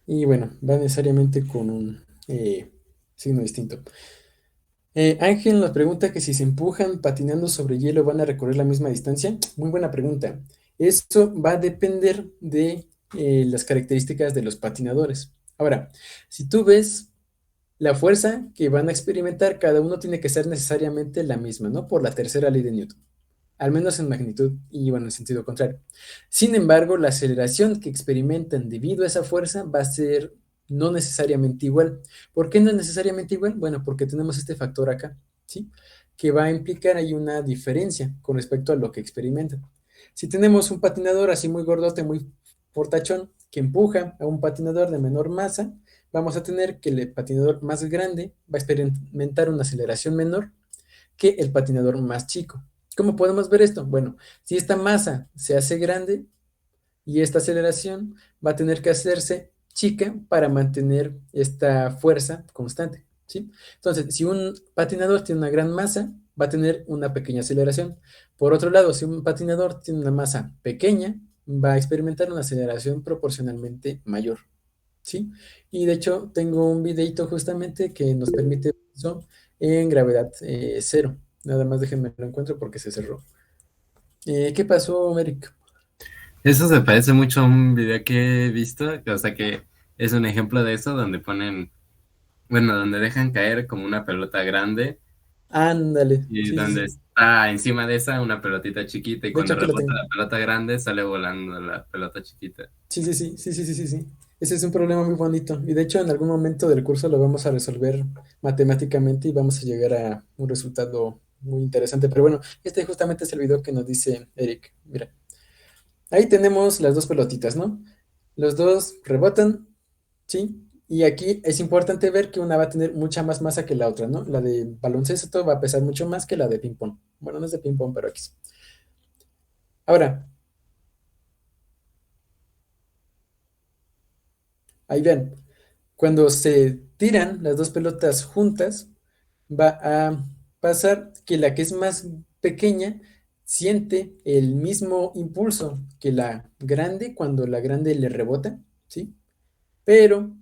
y bueno, va necesariamente con un signo distinto. Ángel nos pregunta que si se empujan patinando sobre hielo van a recorrer la misma distancia. Muy buena pregunta. Esto va a depender de las características de los patinadores. Ahora, si tú ves la fuerza que van a experimentar, cada uno tiene que ser necesariamente la misma, ¿no? Por la tercera ley de Newton, al menos en magnitud y bueno, en sentido contrario. Sin embargo, la aceleración que experimentan debido a esa fuerza va a ser no necesariamente igual. ¿Por qué no es necesariamente igual? Bueno, porque tenemos este factor acá, ¿sí? Que va a implicar ahí una diferencia con respecto a lo que experimentan. Si tenemos un patinador así muy gordote, muy portachón, que empuja a un patinador de menor masa, vamos a tener que el patinador más grande va a experimentar una aceleración menor que el patinador más chico. ¿Cómo podemos ver esto? Bueno, si esta masa se hace grande y esta aceleración va a tener que hacerse chica para mantener esta fuerza constante, ¿sí? Entonces, si un patinador tiene una gran masa, va a tener una pequeña aceleración. Por otro lado, si un patinador tiene una masa pequeña, va a experimentar una aceleración proporcionalmente mayor, ¿sí? Y de hecho tengo un videito justamente que nos permite eso en gravedad cero. Nada más déjenme lo encuentro porque se cerró. ¿Qué pasó, Eric? Eso se parece mucho a un video que he visto, o sea que es un ejemplo de eso donde ponen, bueno, donde dejan caer como una pelota grande Ándale, y sí, sí, donde sí. está encima de esa una pelotita chiquita y De hecho cuando aquí lo rebota tengo. la pelota grande sale volando la pelota chiquita. Sí, sí, sí, sí, sí, sí, sí, sí. Ese es un problema muy bonito. Y de hecho, en algún momento del curso lo vamos a resolver matemáticamente y vamos a llegar a un resultado muy interesante. Pero bueno, este justamente es el video que nos dice Eric. Mira, ahí tenemos las dos pelotitas, ¿no? Los dos rebotan, ¿sí? Y aquí es importante ver que una va a tener mucha más masa que la otra, ¿no? La de baloncesto va a pesar mucho más que la de ping-pong. Bueno, no es de ping-pong, pero aquí. Ahora, ahí ven. Cuando se tiran las dos pelotas juntas, va a pasar que la que es más pequeña siente el mismo impulso que la grande cuando la grande le rebota, ¿sí? Pero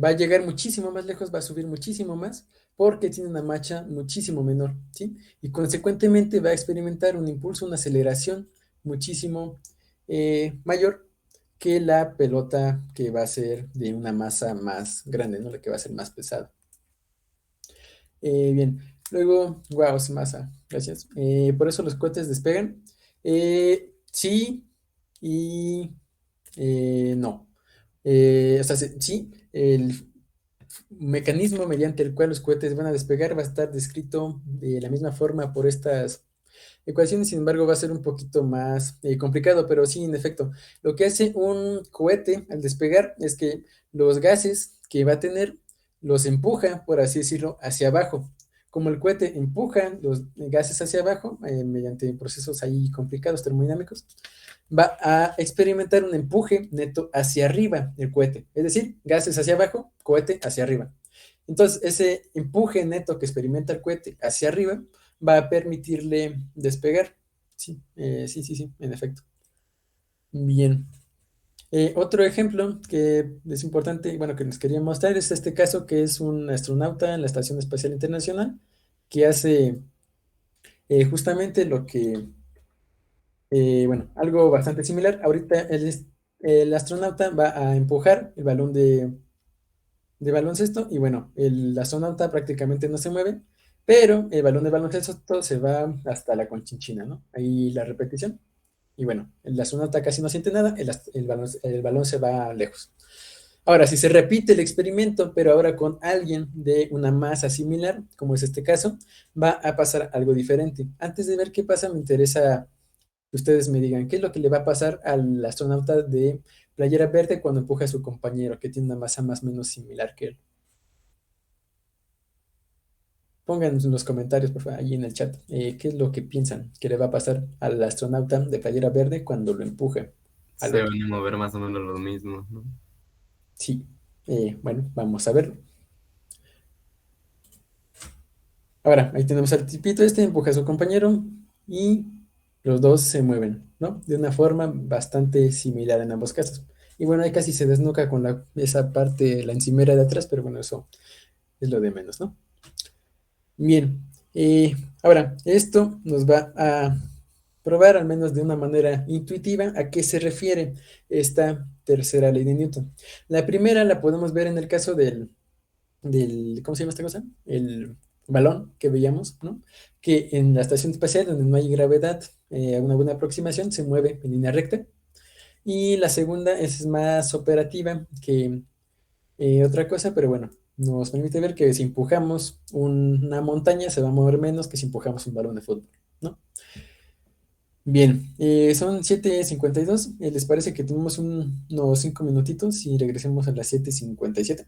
va a llegar muchísimo más lejos, va a subir muchísimo más porque tiene una marcha muchísimo menor, ¿sí? Y consecuentemente va a experimentar un impulso, una aceleración muchísimo mayor que la pelota que va a ser de una masa más grande, ¿no? La que va a ser más pesada. Bien, luego, wow, es masa, gracias. Por eso los cohetes despegan. Sí y no. O sea, sí, el mecanismo mediante el cual los cohetes van a despegar va a estar descrito de la misma forma por estas ecuaciones, sin embargo, va a ser un poquito más complicado, pero sí, en efecto, lo que hace un cohete al despegar es que los gases que va a tener los empuja, por así decirlo, hacia abajo. Como el cohete empuja los gases hacia abajo mediante procesos ahí complicados termodinámicos, va a experimentar un empuje neto hacia arriba el cohete, es decir, gases hacia abajo, cohete hacia arriba. Entonces, ese empuje neto que experimenta el cohete hacia arriba va a permitirle despegar. Sí, sí, sí, sí, en efecto. Bien. Otro ejemplo que es importante, bueno, que nos quería mostrar es este caso que es un astronauta en la Estación Espacial Internacional que hace justamente lo que, bueno, algo bastante similar. Ahorita el astronauta va a empujar el balón de baloncesto y bueno, el astronauta prácticamente no se mueve, pero el balón de baloncesto se va hasta la conchinchina, ¿no? Ahí la repetición. Y bueno, el astronauta casi no siente nada, el balón se va lejos. Ahora, si se repite el experimento, pero ahora con alguien de una masa similar, como es este caso, va a pasar algo diferente. Antes de ver qué pasa, me interesa que ustedes me digan qué es lo que le va a pasar al astronauta de playera verde cuando empuja a su compañero que tiene una masa más o menos similar que él. Pónganos en los comentarios, por favor, ahí en el chat, qué es lo que piensan que le va a pasar al astronauta de playera verde cuando lo empuje al Se otro. van a mover más o menos lo mismo, ¿no? Sí, bueno, vamos a verlo. Ahora, ahí tenemos al tipito este, empuja a su compañero y los dos se mueven, ¿no? De una forma bastante similar en ambos casos. Y bueno, ahí casi se desnuca con esa parte, la encimera de atrás, pero bueno, eso es lo de menos, ¿no? Bien, ahora, esto nos va a probar, al menos de una manera intuitiva, a qué se refiere esta tercera ley de Newton. La primera la podemos ver en el caso ¿cómo se llama esta cosa? El balón que veíamos, ¿no? Que en la estación espacial, donde no hay gravedad, a una buena aproximación, se mueve en línea recta. Y la segunda es más operativa que otra cosa, pero bueno, nos permite ver que si empujamos una montaña se va a mover menos que si empujamos un balón de fútbol, ¿no? Bien, son 7:52. ¿Les parece que tenemos unos 5 minutitos y regresemos a las 7:57?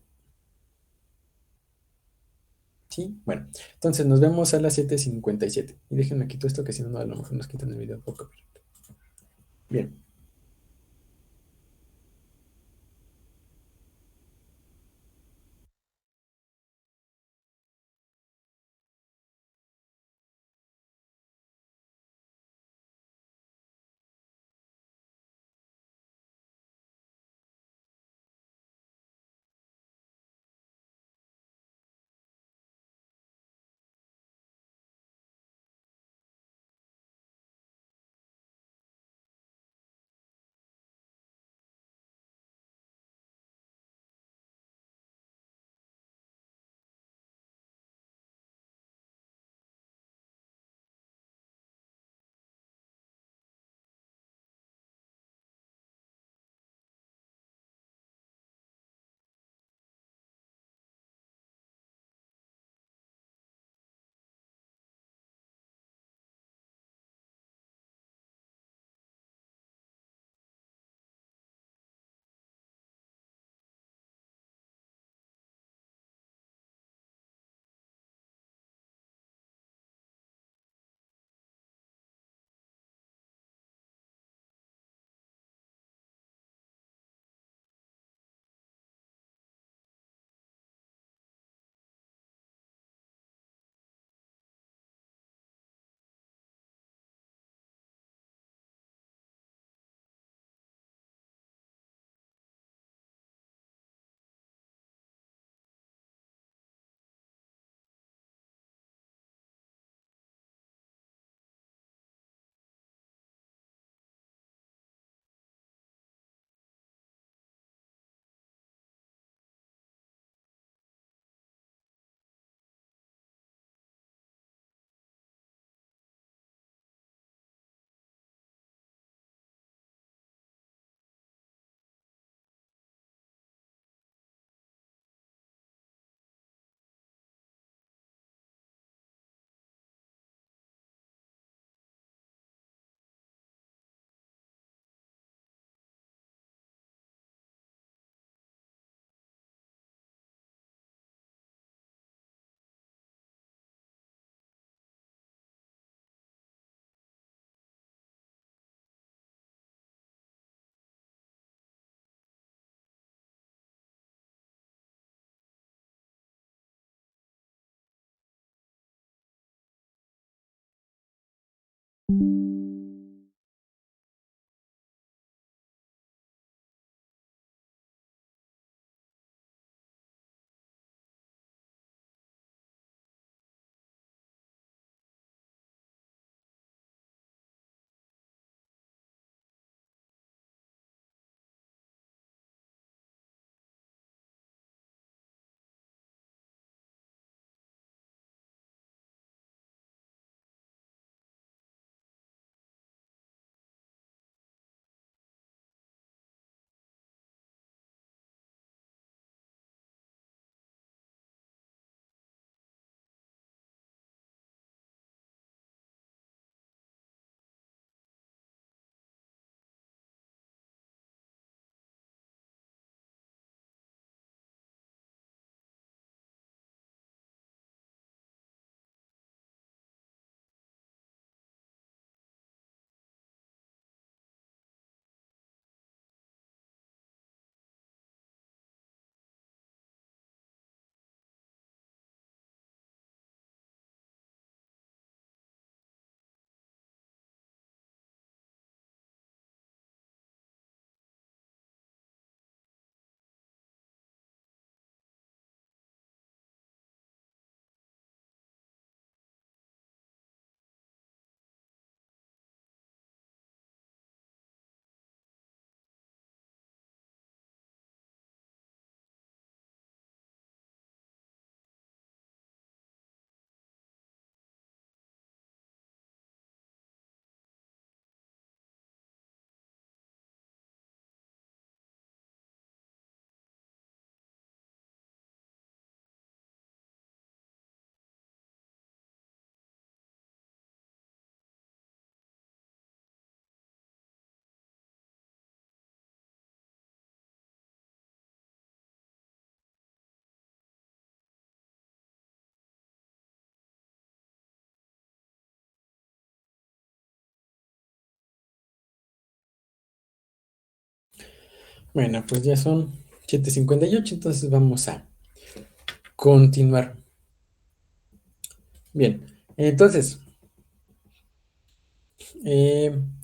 Sí, bueno, entonces nos vemos a las 7:57. Y déjenme quito esto que si no, a lo mejor nos quitan el video poco. Bien. Bueno, pues ya son 7:58, entonces vamos a continuar. Bien, entonces,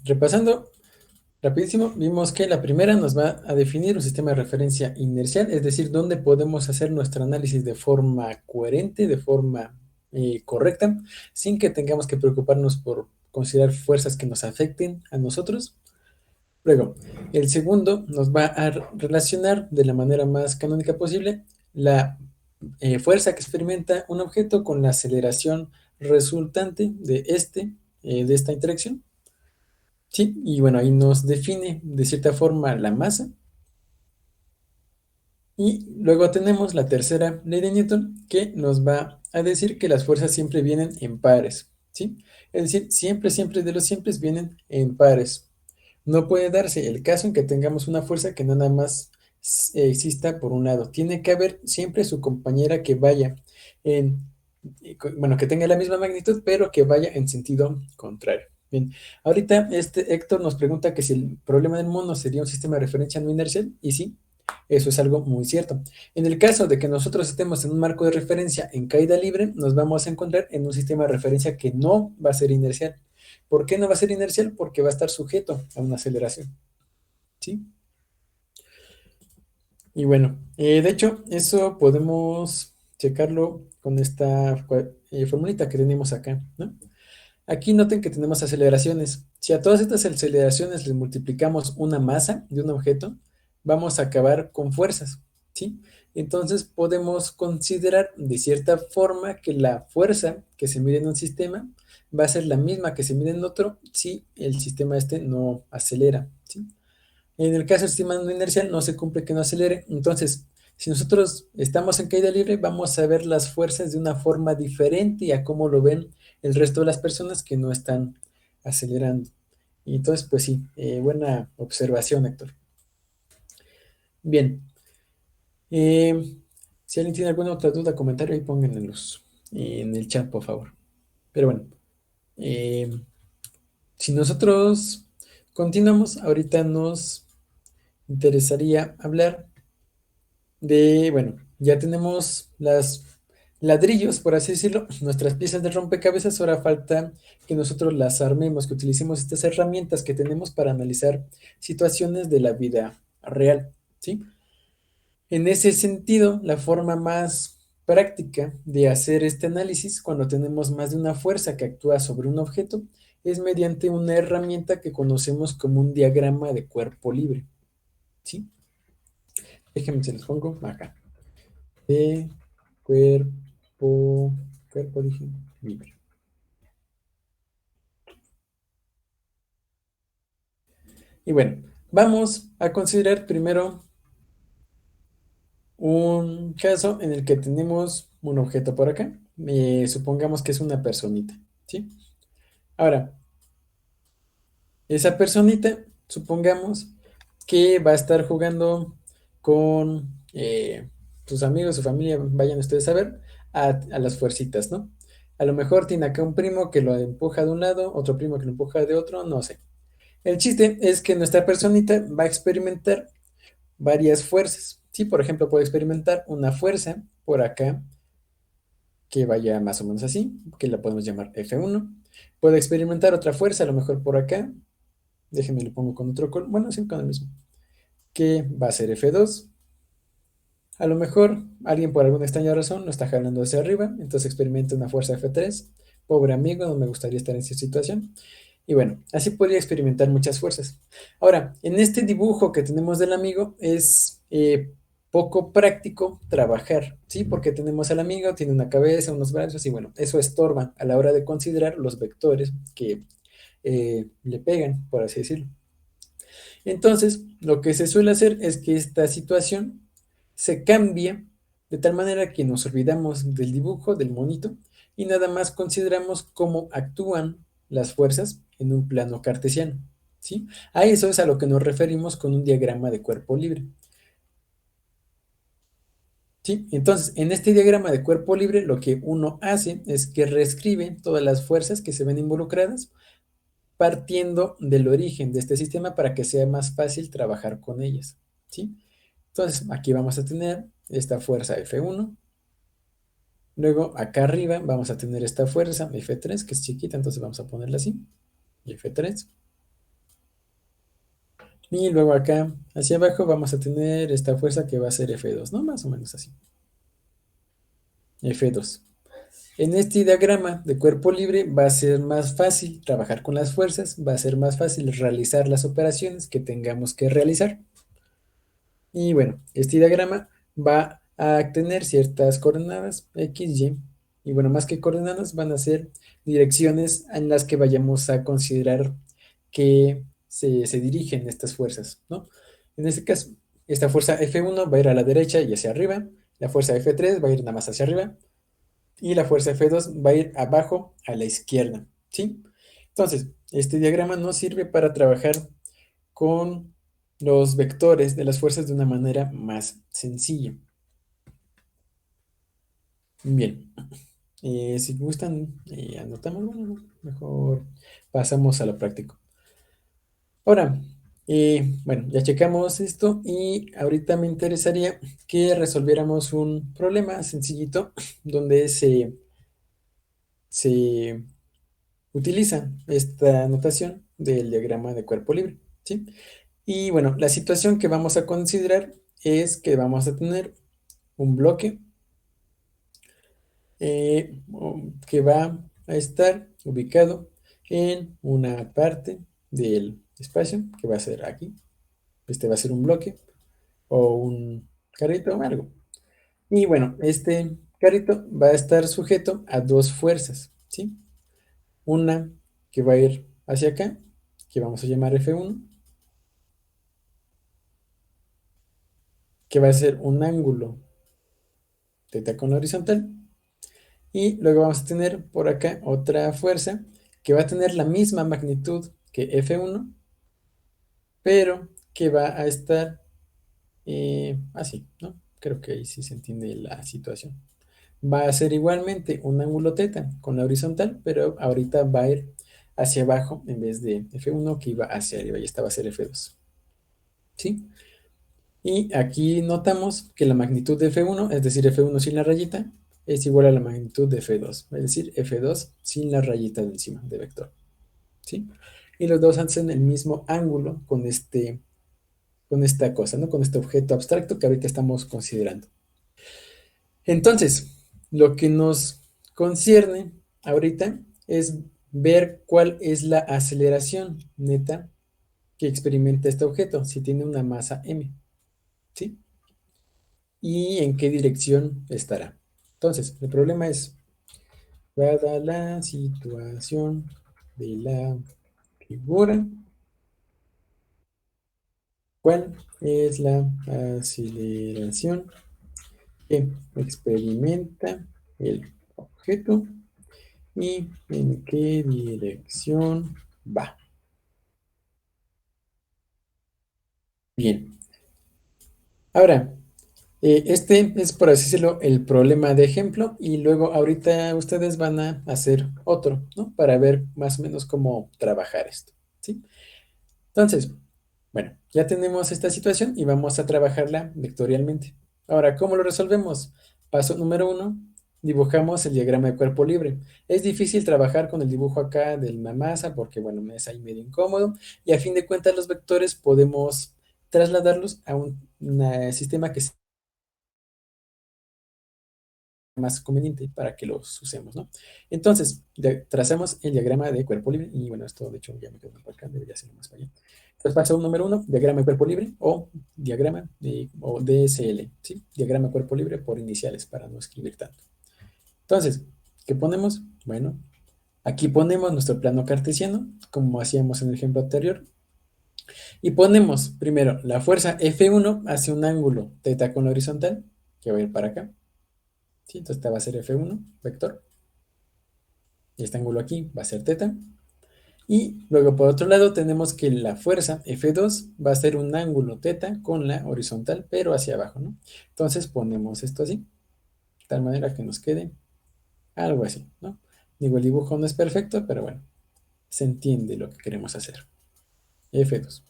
repasando rapidísimo, vimos que la primera nos va a definir un sistema de referencia inercial, es decir, dónde podemos hacer nuestro análisis de forma coherente, de forma correcta, sin que tengamos que preocuparnos por considerar fuerzas que nos afecten a nosotros. Luego, el segundo nos va a relacionar de la manera más canónica posible la fuerza que experimenta un objeto con la aceleración resultante de esta interacción. Sí, y bueno, ahí nos define de cierta forma la masa. Y luego tenemos la tercera ley de Newton que nos va a decir que las fuerzas siempre vienen en pares, ¿sí? Es decir, siempre de los simples vienen en pares. No puede darse el caso en que tengamos una fuerza que nada más exista por un lado. Tiene que haber siempre su compañera que vaya en, bueno, que tenga la misma magnitud, pero que vaya en sentido contrario. Bien, ahorita Héctor nos pregunta que si el problema del mono sería un sistema de referencia no inercial, y sí, eso es algo muy cierto. En el caso de que nosotros estemos en un marco de referencia en caída libre, nos vamos a encontrar en un sistema de referencia que no va a ser inercial. ¿Por qué no va a ser inercial? Porque va a estar sujeto a una aceleración, ¿sí? Y bueno, de hecho, eso podemos checarlo con esta formulita que tenemos acá, ¿no? Aquí noten que tenemos aceleraciones. Si a todas estas aceleraciones les multiplicamos una masa de un objeto, vamos a acabar con fuerzas, ¿sí? Entonces podemos considerar de cierta forma que la fuerza que se mide en un sistema va a ser la misma que se mide en otro si el sistema este no acelera, ¿sí? En el caso del sistema no inercial no se cumple que no acelere. Entonces, si nosotros estamos en caída libre, vamos a ver las fuerzas de una forma diferente a cómo lo ven el resto de las personas que no están acelerando. Y entonces, pues sí, buena observación, Héctor. Bien. Si alguien tiene alguna otra duda, comentario, ahí pónganlos en el chat, por favor. Pero bueno, eh, si nosotros continuamos, ahorita nos interesaría hablar de, bueno, ya tenemos ladrillos, por así decirlo, nuestras piezas de rompecabezas. Ahora falta que nosotros las armemos, que utilicemos estas herramientas que tenemos para analizar situaciones de la vida real, ¿sí? En ese sentido, la forma más práctica de hacer este análisis cuando tenemos más de una fuerza que actúa sobre un objeto es mediante una herramienta que conocemos como un diagrama de cuerpo libre, ¿sí? Déjenme se los pongo acá. De cuerpo dije, libre. Y bueno, vamos a considerar primero un caso en el que tenemos un objeto por acá. Supongamos que es una personita, ¿sí? Ahora, esa personita, supongamos que va a estar jugando con sus amigos, su familia, vayan ustedes a ver, a las fuercitas, ¿no? A lo mejor tiene acá un primo que lo empuja de un lado, otro primo que lo empuja de otro, no sé. El chiste es que nuestra personita va a experimentar varias fuerzas. Sí, por ejemplo, puede experimentar una fuerza por acá que vaya más o menos así, que la podemos llamar F1. Puede experimentar otra fuerza, a lo mejor por acá. Déjenme lo pongo con otro color. Bueno, sí, con el mismo. Que va a ser F2. A lo mejor alguien por alguna extraña razón lo está jalando hacia arriba, entonces experimenta una fuerza F3. Pobre amigo, no me gustaría estar en esa situación. Y bueno, así podría experimentar muchas fuerzas. Ahora, en este dibujo que tenemos del amigo es poco práctico trabajar, ¿sí? Porque tenemos al amigo, tiene una cabeza, unos brazos y bueno, eso estorba a la hora de considerar los vectores que le pegan, por así decirlo. Entonces, lo que se suele hacer es que esta situación se cambia de tal manera que nos olvidamos del dibujo, del monito, y nada más consideramos cómo actúan las fuerzas en un plano cartesiano, ¿sí? A eso es a lo que nos referimos con un diagrama de cuerpo libre, ¿sí? Entonces, en este diagrama de cuerpo libre, lo que uno hace es que reescribe todas las fuerzas que se ven involucradas partiendo del origen de este sistema para que sea más fácil trabajar con ellas, ¿sí? Entonces, aquí vamos a tener esta fuerza F1. Luego, acá arriba vamos a tener esta fuerza F3, que es chiquita, entonces vamos a ponerla así. F3. Y luego acá, hacia abajo, vamos a tener esta fuerza que va a ser F2, ¿no? Más o menos así. F2. En este diagrama de cuerpo libre va a ser más fácil trabajar con las fuerzas, va a ser más fácil realizar las operaciones que tengamos que realizar. Y bueno, este diagrama va a tener ciertas coordenadas X, Y. Y bueno, más que coordenadas van a ser direcciones en las que vayamos a considerar que se dirigen estas fuerzas, ¿no? En este caso, esta fuerza F1 va a ir a la derecha y hacia arriba, la fuerza F3 va a ir nada más hacia arriba, y la fuerza F2 va a ir abajo a la izquierda, ¿sí? Entonces, este diagrama nos sirve para trabajar con los vectores de las fuerzas de una manera más sencilla. Bien, si gustan, anotamos, bueno, mejor pasamos a lo práctico. Ahora, bueno, ya checamos esto y ahorita me interesaría que resolviéramos un problema sencillito donde se utiliza esta notación del diagrama de cuerpo libre, ¿sí? Y bueno, la situación que vamos a considerar es que vamos a tener un bloque que va a estar ubicado en una parte del espacio que va a ser aquí. Este va a ser un bloque o un carrito o algo. Y bueno, este carrito va a estar sujeto a dos fuerzas, ¿sí? Una que va a ir hacia acá, que vamos a llamar F1, que va a ser un ángulo teta con la horizontal. Y luego vamos a tener por acá otra fuerza que va a tener la misma magnitud que F1, pero que va a estar así, ¿no? Creo que ahí sí se entiende la situación. Va a ser igualmente un ángulo teta con la horizontal, pero ahorita va a ir hacia abajo en vez de F1 que iba hacia arriba y esta va a ser F2. ¿Sí? Y aquí notamos que la magnitud de F1, es decir, F1 sin la rayita, es igual a la magnitud de F2, es decir, F2 sin la rayita de encima de vector, ¿sí? Y los dos hacen el mismo ángulo con esta cosa, ¿no? Con este objeto abstracto que ahorita estamos considerando. Entonces, lo que nos concierne ahorita es ver cuál es la aceleración neta que experimenta este objeto, si tiene una masa m, ¿sí? Y en qué dirección estará. Entonces, el problema es, dada la situación de la figura, ¿cuál es la aceleración que experimenta el objeto y en qué dirección va? Bien. Ahora, este es, por así decirlo, el problema de ejemplo y luego ahorita ustedes van a hacer otro, ¿no? Para ver más o menos cómo trabajar esto, ¿sí? Entonces, bueno, ya tenemos esta situación y vamos a trabajarla vectorialmente. Ahora, ¿cómo lo resolvemos? Paso número 1, dibujamos el diagrama de cuerpo libre. Es difícil trabajar con el dibujo acá de la masa porque, bueno, me es ahí medio incómodo y a fin de cuentas los vectores podemos trasladarlos a un sistema que sea más conveniente para que los usemos, ¿no? Entonces, trazamos el diagrama de cuerpo libre y bueno, esto de hecho ya me quedó por acá, debería ser más para allá. Entonces, paso número 1, diagrama de cuerpo libre o diagrama o DSL, ¿sí? Diagrama de cuerpo libre por iniciales para no escribir tanto. Entonces, ¿qué ponemos? Bueno, aquí ponemos nuestro plano cartesiano, como hacíamos en el ejemplo anterior, y ponemos primero la fuerza F1 hacia un ángulo θ con la horizontal, que va a ir para acá, ¿sí? Entonces esta va a ser F1, vector, y este ángulo aquí va a ser θ. Y luego por otro lado tenemos que la fuerza F2 va a ser un ángulo θ con la horizontal, pero hacia abajo, ¿no? Entonces ponemos esto así, de tal manera que nos quede algo así, ¿no? Digo, el dibujo no es perfecto, pero bueno, se entiende lo que queremos hacer. F2.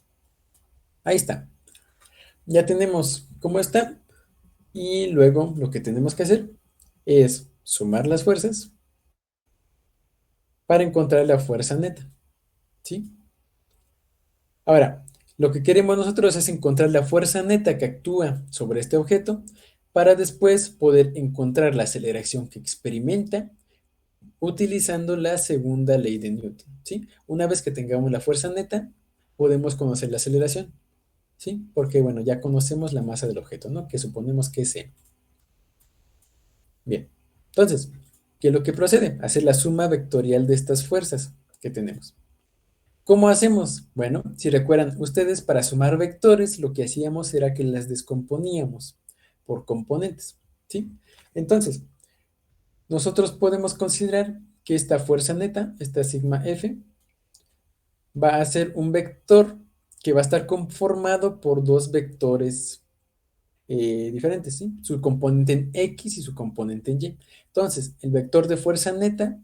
Ahí está. Ya tenemos cómo está. Y luego lo que tenemos que hacer es sumar las fuerzas para encontrar la fuerza neta, ¿sí? Ahora, lo que queremos nosotros es encontrar la fuerza neta que actúa sobre este objeto para después poder encontrar la aceleración que experimenta utilizando la segunda ley de Newton, ¿sí? Una vez que tengamos la fuerza neta, podemos conocer la aceleración, ¿sí? Porque, bueno, ya conocemos la masa del objeto, ¿no? Que suponemos que es m. Bien, entonces, ¿qué es lo que procede? Hacer la suma vectorial de estas fuerzas que tenemos. ¿Cómo hacemos? Bueno, si recuerdan, ustedes para sumar vectores lo que hacíamos era que las descomponíamos por componentes, ¿sí? Entonces, nosotros podemos considerar que esta fuerza neta, esta sigma F, va a ser un vector que va a estar conformado por dos vectores diferentes, ¿sí? Su componente en X y su componente en Y. Entonces, el vector de fuerza neta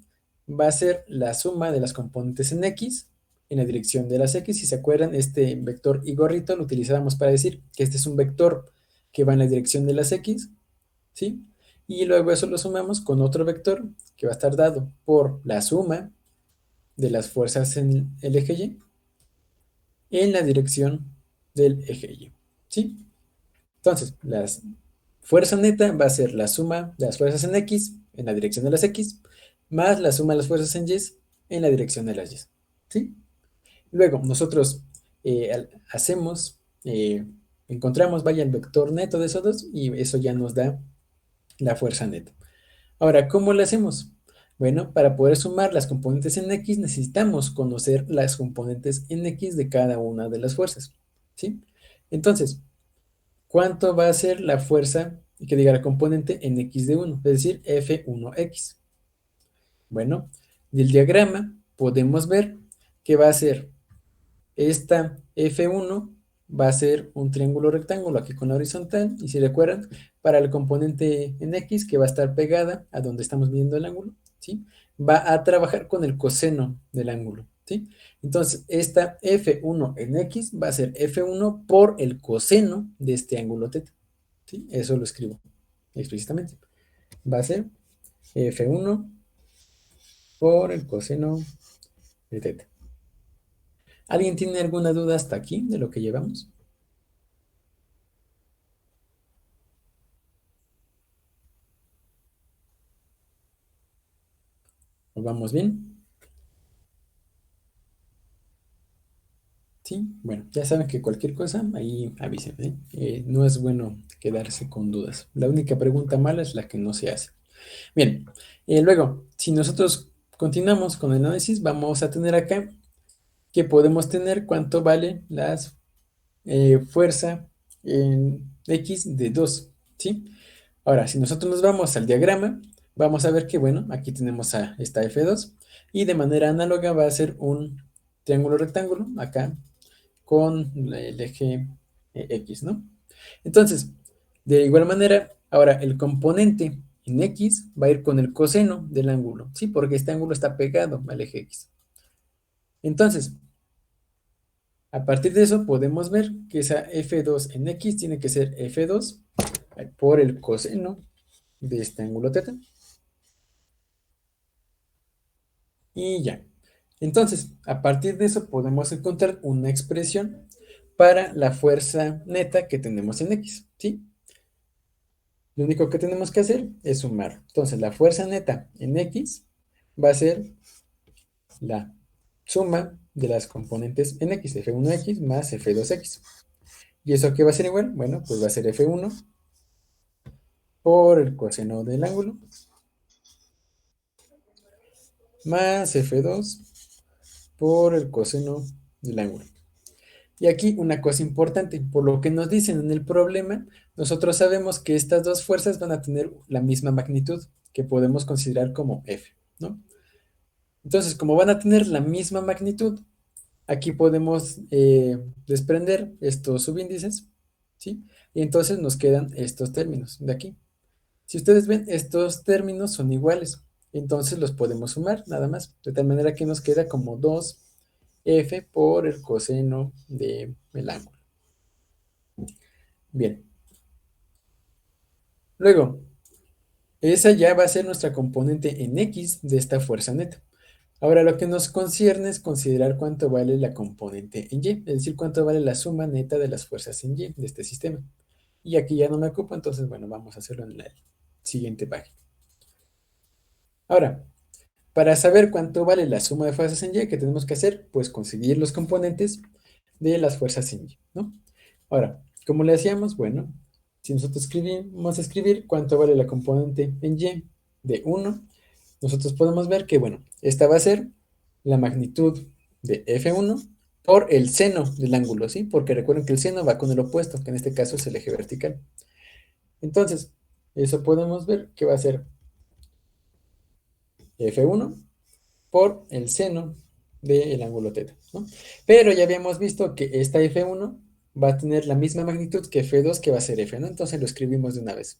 va a ser la suma de las componentes en X en la dirección de las X. Si se acuerdan, este vector y gorrito lo utilizábamos para decir que este es un vector que va en la dirección de las X, ¿sí? Y luego eso lo sumamos con otro vector que va a estar dado por la suma de las fuerzas en el eje Y en la dirección del eje Y, ¿sí? Entonces, la fuerza neta va a ser la suma de las fuerzas en X en la dirección de las X más la suma de las fuerzas en Y en la dirección de las Y, ¿sí? Luego, nosotros hacemos, encontramos, vaya, el vector neto de esos dos y eso ya nos da la fuerza neta. Ahora, ¿cómo lo hacemos? Bueno, para poder sumar las componentes en X necesitamos conocer las componentes en X de cada una de las fuerzas, ¿sí? Entonces, ¿cuánto va a ser la fuerza que diga la componente en X de 1? Es decir, F1X. Bueno, del diagrama podemos ver que va a ser esta F1 va a ser un triángulo rectángulo aquí con la horizontal y si recuerdan, para el componente en X que va a estar pegada a donde estamos midiendo el ángulo, ¿sí? Va a trabajar con el coseno del ángulo, ¿sí? Entonces, esta F1 en X va a ser F1 por el coseno de este ángulo θ, ¿sí? Eso lo escribo explícitamente. Va a ser F1 por el coseno de teta. ¿Alguien tiene alguna duda hasta aquí de lo que llevamos? ¿Nos vamos bien? Sí, bueno, ya saben que cualquier cosa, ahí avisen, ¿eh? No es bueno quedarse con dudas. La única pregunta mala es la que no se hace. Bien, luego, si nosotros continuamos con el análisis, vamos a tener acá que podemos tener cuánto vale las fuerza en X de 2, ¿sí? Ahora, si nosotros nos vamos al diagrama, vamos a ver que, bueno, aquí tenemos a esta F2 y de manera análoga va a ser un triángulo rectángulo acá con el eje X, ¿no? Entonces, de igual manera, ahora el componente en X va a ir con el coseno del ángulo, ¿sí? Porque este ángulo está pegado al eje X. Entonces, a partir de eso podemos ver que esa F2 en X tiene que ser F2 por el coseno de este ángulo θ. Y ya. Entonces, a partir de eso podemos encontrar una expresión para la fuerza neta que tenemos en X, ¿sí? Lo único que tenemos que hacer es sumar. Entonces, la fuerza neta en X va a ser la suma de las componentes en X, F1X más F2X. ¿Y eso qué va a ser igual? Bueno, pues va a ser F1 por el coseno del ángulo más F2 por el coseno del ángulo. Y aquí una cosa importante, por lo que nos dicen en el problema, nosotros sabemos que estas dos fuerzas van a tener la misma magnitud, que podemos considerar como F, ¿no? Entonces, como van a tener la misma magnitud, aquí podemos desprender estos subíndices, ¿sí? Y entonces nos quedan estos términos de aquí. Si ustedes ven, estos términos son iguales, entonces los podemos sumar nada más, de tal manera que nos queda como 2f por el coseno del ángulo. Bien. Luego, esa ya va a ser nuestra componente en X de esta fuerza neta. Ahora lo que nos concierne es considerar cuánto vale la componente en Y, es decir, cuánto vale la suma neta de las fuerzas en Y de este sistema. Y aquí ya no me ocupo, entonces, bueno, vamos a hacerlo en la siguiente página. Ahora, para saber cuánto vale la suma de fuerzas en Y, ¿qué tenemos que hacer? Pues conseguir los componentes de las fuerzas en Y, ¿no? Ahora, ¿cómo le hacíamos? Bueno, si nosotros vamos a escribir cuánto vale la componente en Y de 1, nosotros podemos ver que, bueno, esta va a ser la magnitud de F1 por el seno del ángulo, ¿sí? Porque recuerden que el seno va con el opuesto, que en este caso es el eje vertical. Entonces, eso podemos ver que va a ser F1 por el seno del ángulo θ, ¿no? Pero ya habíamos visto que esta F1 va a tener la misma magnitud que F2, que va a ser F, ¿no? Entonces lo escribimos de una vez.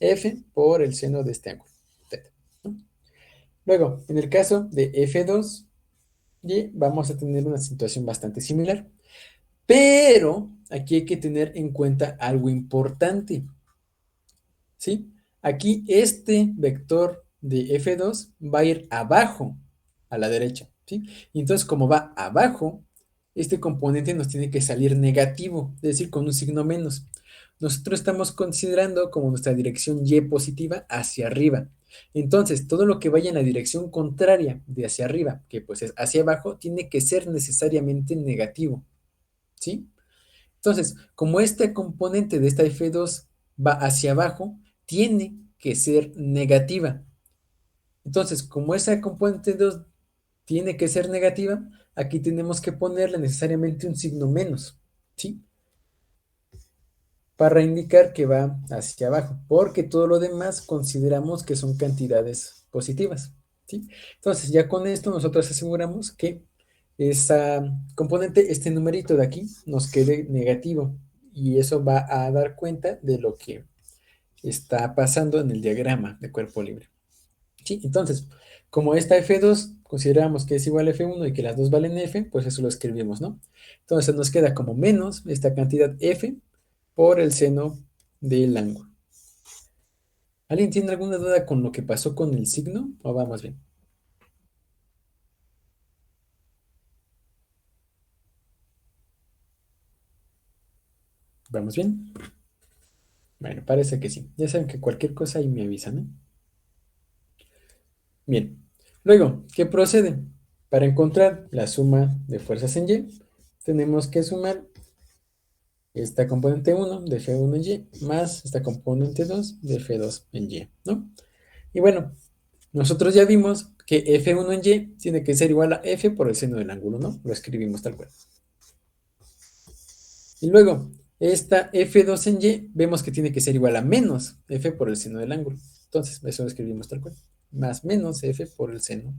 F por el seno de este ángulo θ, ¿no? Luego, en el caso de F2, y vamos a tener una situación bastante similar. Pero aquí hay que tener en cuenta algo importante, ¿sí? Aquí este vector de F2 va a ir abajo, a la derecha, ¿sí? Y entonces como va abajo, este componente nos tiene que salir negativo, es decir, con un signo menos. Nosotros estamos considerando como nuestra dirección Y positiva hacia arriba. Entonces, todo lo que vaya en la dirección contraria de hacia arriba, que pues es hacia abajo, tiene que ser necesariamente negativo, ¿sí? Entonces, como este componente de esta F2 va hacia abajo, tiene que ser negativa. Entonces, como esa componente 2 tiene que ser negativa, aquí tenemos que ponerle necesariamente un signo menos, ¿sí? Para indicar que va hacia abajo, porque todo lo demás consideramos que son cantidades positivas, ¿sí? Entonces, ya con esto nosotros aseguramos que esa componente, este numerito de aquí, nos quede negativo, y eso va a dar cuenta de lo que está pasando en el diagrama de cuerpo libre, ¿sí? Entonces, como esta F2 consideramos que es igual a F1 y que las dos valen F, pues eso lo escribimos, ¿no? Entonces nos queda como menos esta cantidad F por el seno del ángulo. ¿Alguien tiene alguna duda con lo que pasó con el signo? ¿O vamos bien? ¿Vamos bien? Bueno, parece que sí. Ya saben que cualquier cosa ahí me avisan, ¿no? Bien. Luego, ¿qué procede? Para encontrar la suma de fuerzas en Y, tenemos que sumar esta componente 1 de F1 en Y más esta componente 2 de F2 en Y, ¿no? Y bueno, nosotros ya vimos que F1 en Y tiene que ser igual a F por el seno del ángulo, ¿no? Lo escribimos tal cual. Y luego, esta F2 en Y vemos que tiene que ser igual a menos F por el seno del ángulo. Entonces, eso lo escribimos tal cual. Más menos F por el seno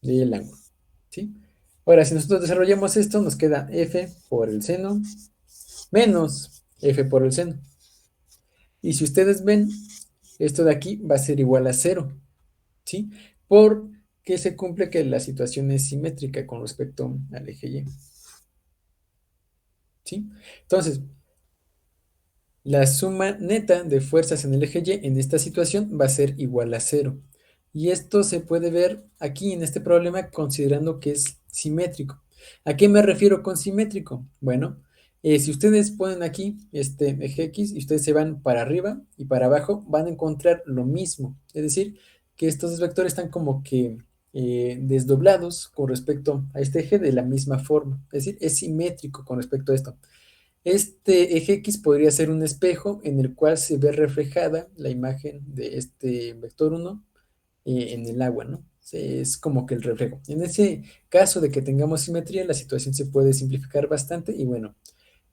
del ángulo, ¿sí? Ahora, si nosotros desarrollamos esto, nos queda F por el seno menos F por el seno. Y si ustedes ven, esto de aquí va a ser igual a 0, ¿sí? Porque se cumple que la situación es simétrica con respecto al eje Y, ¿sí? Entonces, la suma neta de fuerzas en el eje Y en esta situación va a ser igual a 0. Y esto se puede ver aquí en este problema considerando que es simétrico. ¿A qué me refiero con simétrico? Bueno, si ustedes ponen aquí este eje X y ustedes se van para arriba y para abajo, van a encontrar lo mismo. Es decir, que estos dos vectores están como que desdoblados con respecto a este eje de la misma forma. Es decir, es simétrico con respecto a esto. Este eje X podría ser un espejo en el cual se ve reflejada la imagen de este vector 1 en el agua, ¿no? Es como que el reflejo. En ese caso de que tengamos simetría, la situación se puede simplificar bastante y bueno,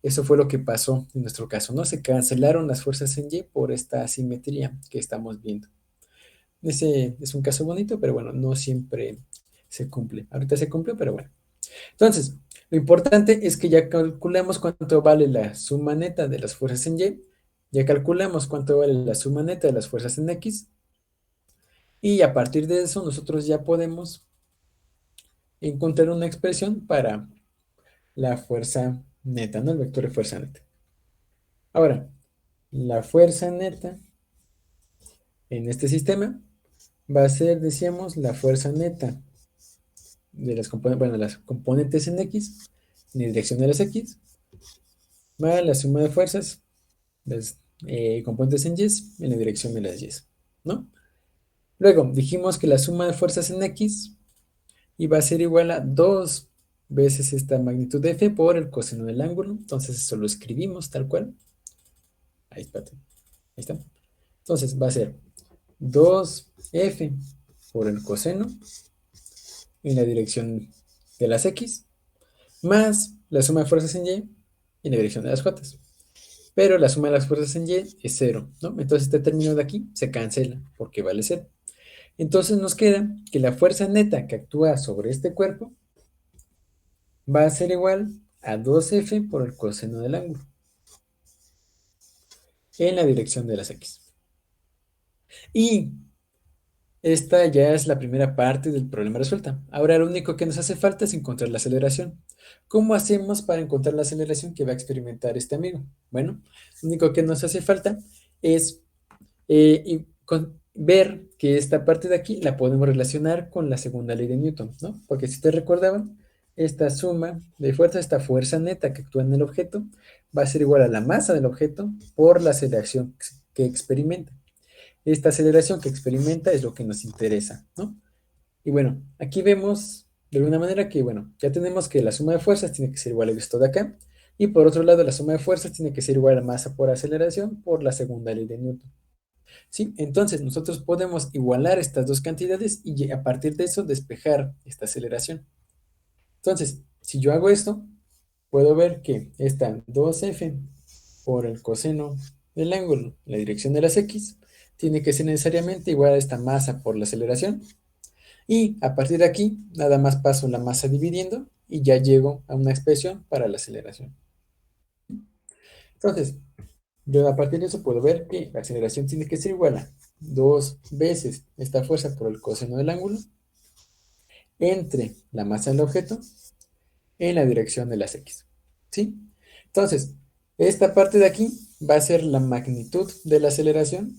eso fue lo que pasó en nuestro caso, ¿no? Se cancelaron las fuerzas en Y por esta asimetría que estamos viendo. Ese es un caso bonito, pero bueno, no siempre se cumple. Ahorita se cumplió, pero bueno. Entonces, lo importante es que ya calculamos cuánto vale la suma neta de las fuerzas en Y, ya calculamos cuánto vale la suma neta de las fuerzas en X, y a partir de eso nosotros ya podemos encontrar una expresión para la fuerza neta, ¿no? El vector de fuerza neta. Ahora, la fuerza neta en este sistema va a ser, decíamos, la fuerza neta de las componentes en X, en la dirección de las X, más la suma de fuerzas las componentes en Y en la dirección de las Y, ¿no? Luego dijimos que la suma de fuerzas en X iba a ser igual a 2 veces esta magnitud de F por el coseno del ángulo. Entonces eso lo escribimos tal cual. Ahí, espérate. Ahí está. Entonces va a ser 2F por el coseno en la dirección de las X más la suma de fuerzas en Y en la dirección de las J. Pero la suma de las fuerzas en Y es 0, ¿no? Entonces este término de aquí se cancela porque vale 0. Entonces nos queda que la fuerza neta que actúa sobre este cuerpo va a ser igual a 2F por el coseno del ángulo en la dirección de las X. Y esta ya es la primera parte del problema resuelta. Ahora lo único que nos hace falta es encontrar la aceleración. ¿Cómo hacemos para encontrar la aceleración que va a experimentar este amigo? Bueno, lo único que nos hace falta es ver que esta parte de aquí la podemos relacionar con la segunda ley de Newton, ¿no? Porque si te recordaban, esta suma de fuerza, esta fuerza neta que actúa en el objeto, va a ser igual a la masa del objeto por la aceleración que experimenta. Esta aceleración que experimenta es lo que nos interesa, ¿no? Y bueno, aquí vemos de alguna manera que, bueno, ya tenemos que la suma de fuerzas tiene que ser igual a esto de acá, y por otro lado la suma de fuerzas tiene que ser igual a masa por aceleración por la segunda ley de Newton. ¿Sí? Entonces nosotros podemos igualar estas dos cantidades y a partir de eso despejar esta aceleración. Entonces, si yo hago esto, puedo ver que esta 2F por el coseno del ángulo, la dirección de las X, tiene que ser necesariamente igual a esta masa por la aceleración. Y a partir de aquí, nada más paso la masa dividiendo y ya llego a una expresión para la aceleración. Entonces, yo a partir de eso puedo ver que la aceleración tiene que ser igual a 2 veces esta fuerza por el coseno del ángulo entre la masa del objeto en la dirección de las X. ¿Sí? Entonces, esta parte de aquí va a ser la magnitud de la aceleración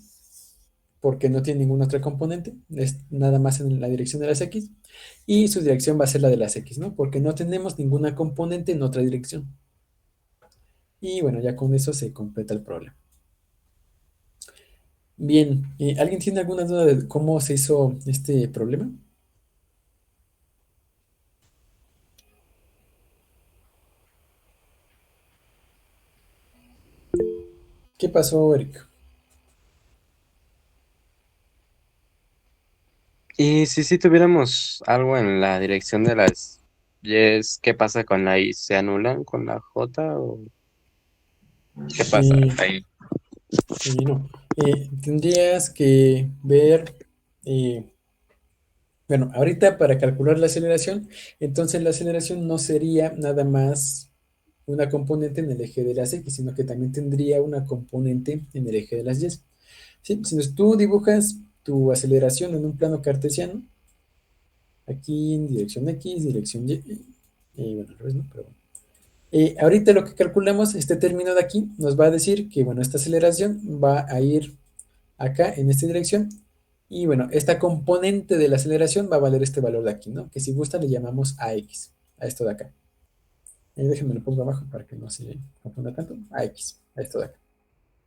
porque no tiene ninguna otra componente, es nada más en la dirección de las X, y su dirección va a ser la de las X, ¿no? Porque no tenemos ninguna componente en otra dirección. Y bueno, ya con eso se completa el problema. Bien, ¿alguien tiene alguna duda de cómo se hizo este problema? ¿Qué pasó, Eric? Y si tuviéramos algo en la dirección de las Yes, ¿qué pasa con la I? ¿Se anulan con la J o qué pasa Eh, ahí? no, tendrías que ver, eh, bueno, ahorita para calcular la aceleración, entonces la aceleración no sería nada más una componente en el eje de las X, sino que también tendría una componente en el eje de las Y. ¿Sí? Si tú dibujas tu aceleración en un plano cartesiano, aquí en dirección X, dirección Y, bueno, al revés, ¿no? Pero bueno. Ahorita lo que calculamos, este término de aquí, nos va a decir que, bueno, esta aceleración va a ir acá en esta dirección, y bueno, esta componente de la aceleración va a valer este valor de aquí, ¿no? Que si gusta le llamamos AX, a esto de acá. Déjenme lo pongo abajo para que no se confunda tanto. AX, a esto de acá.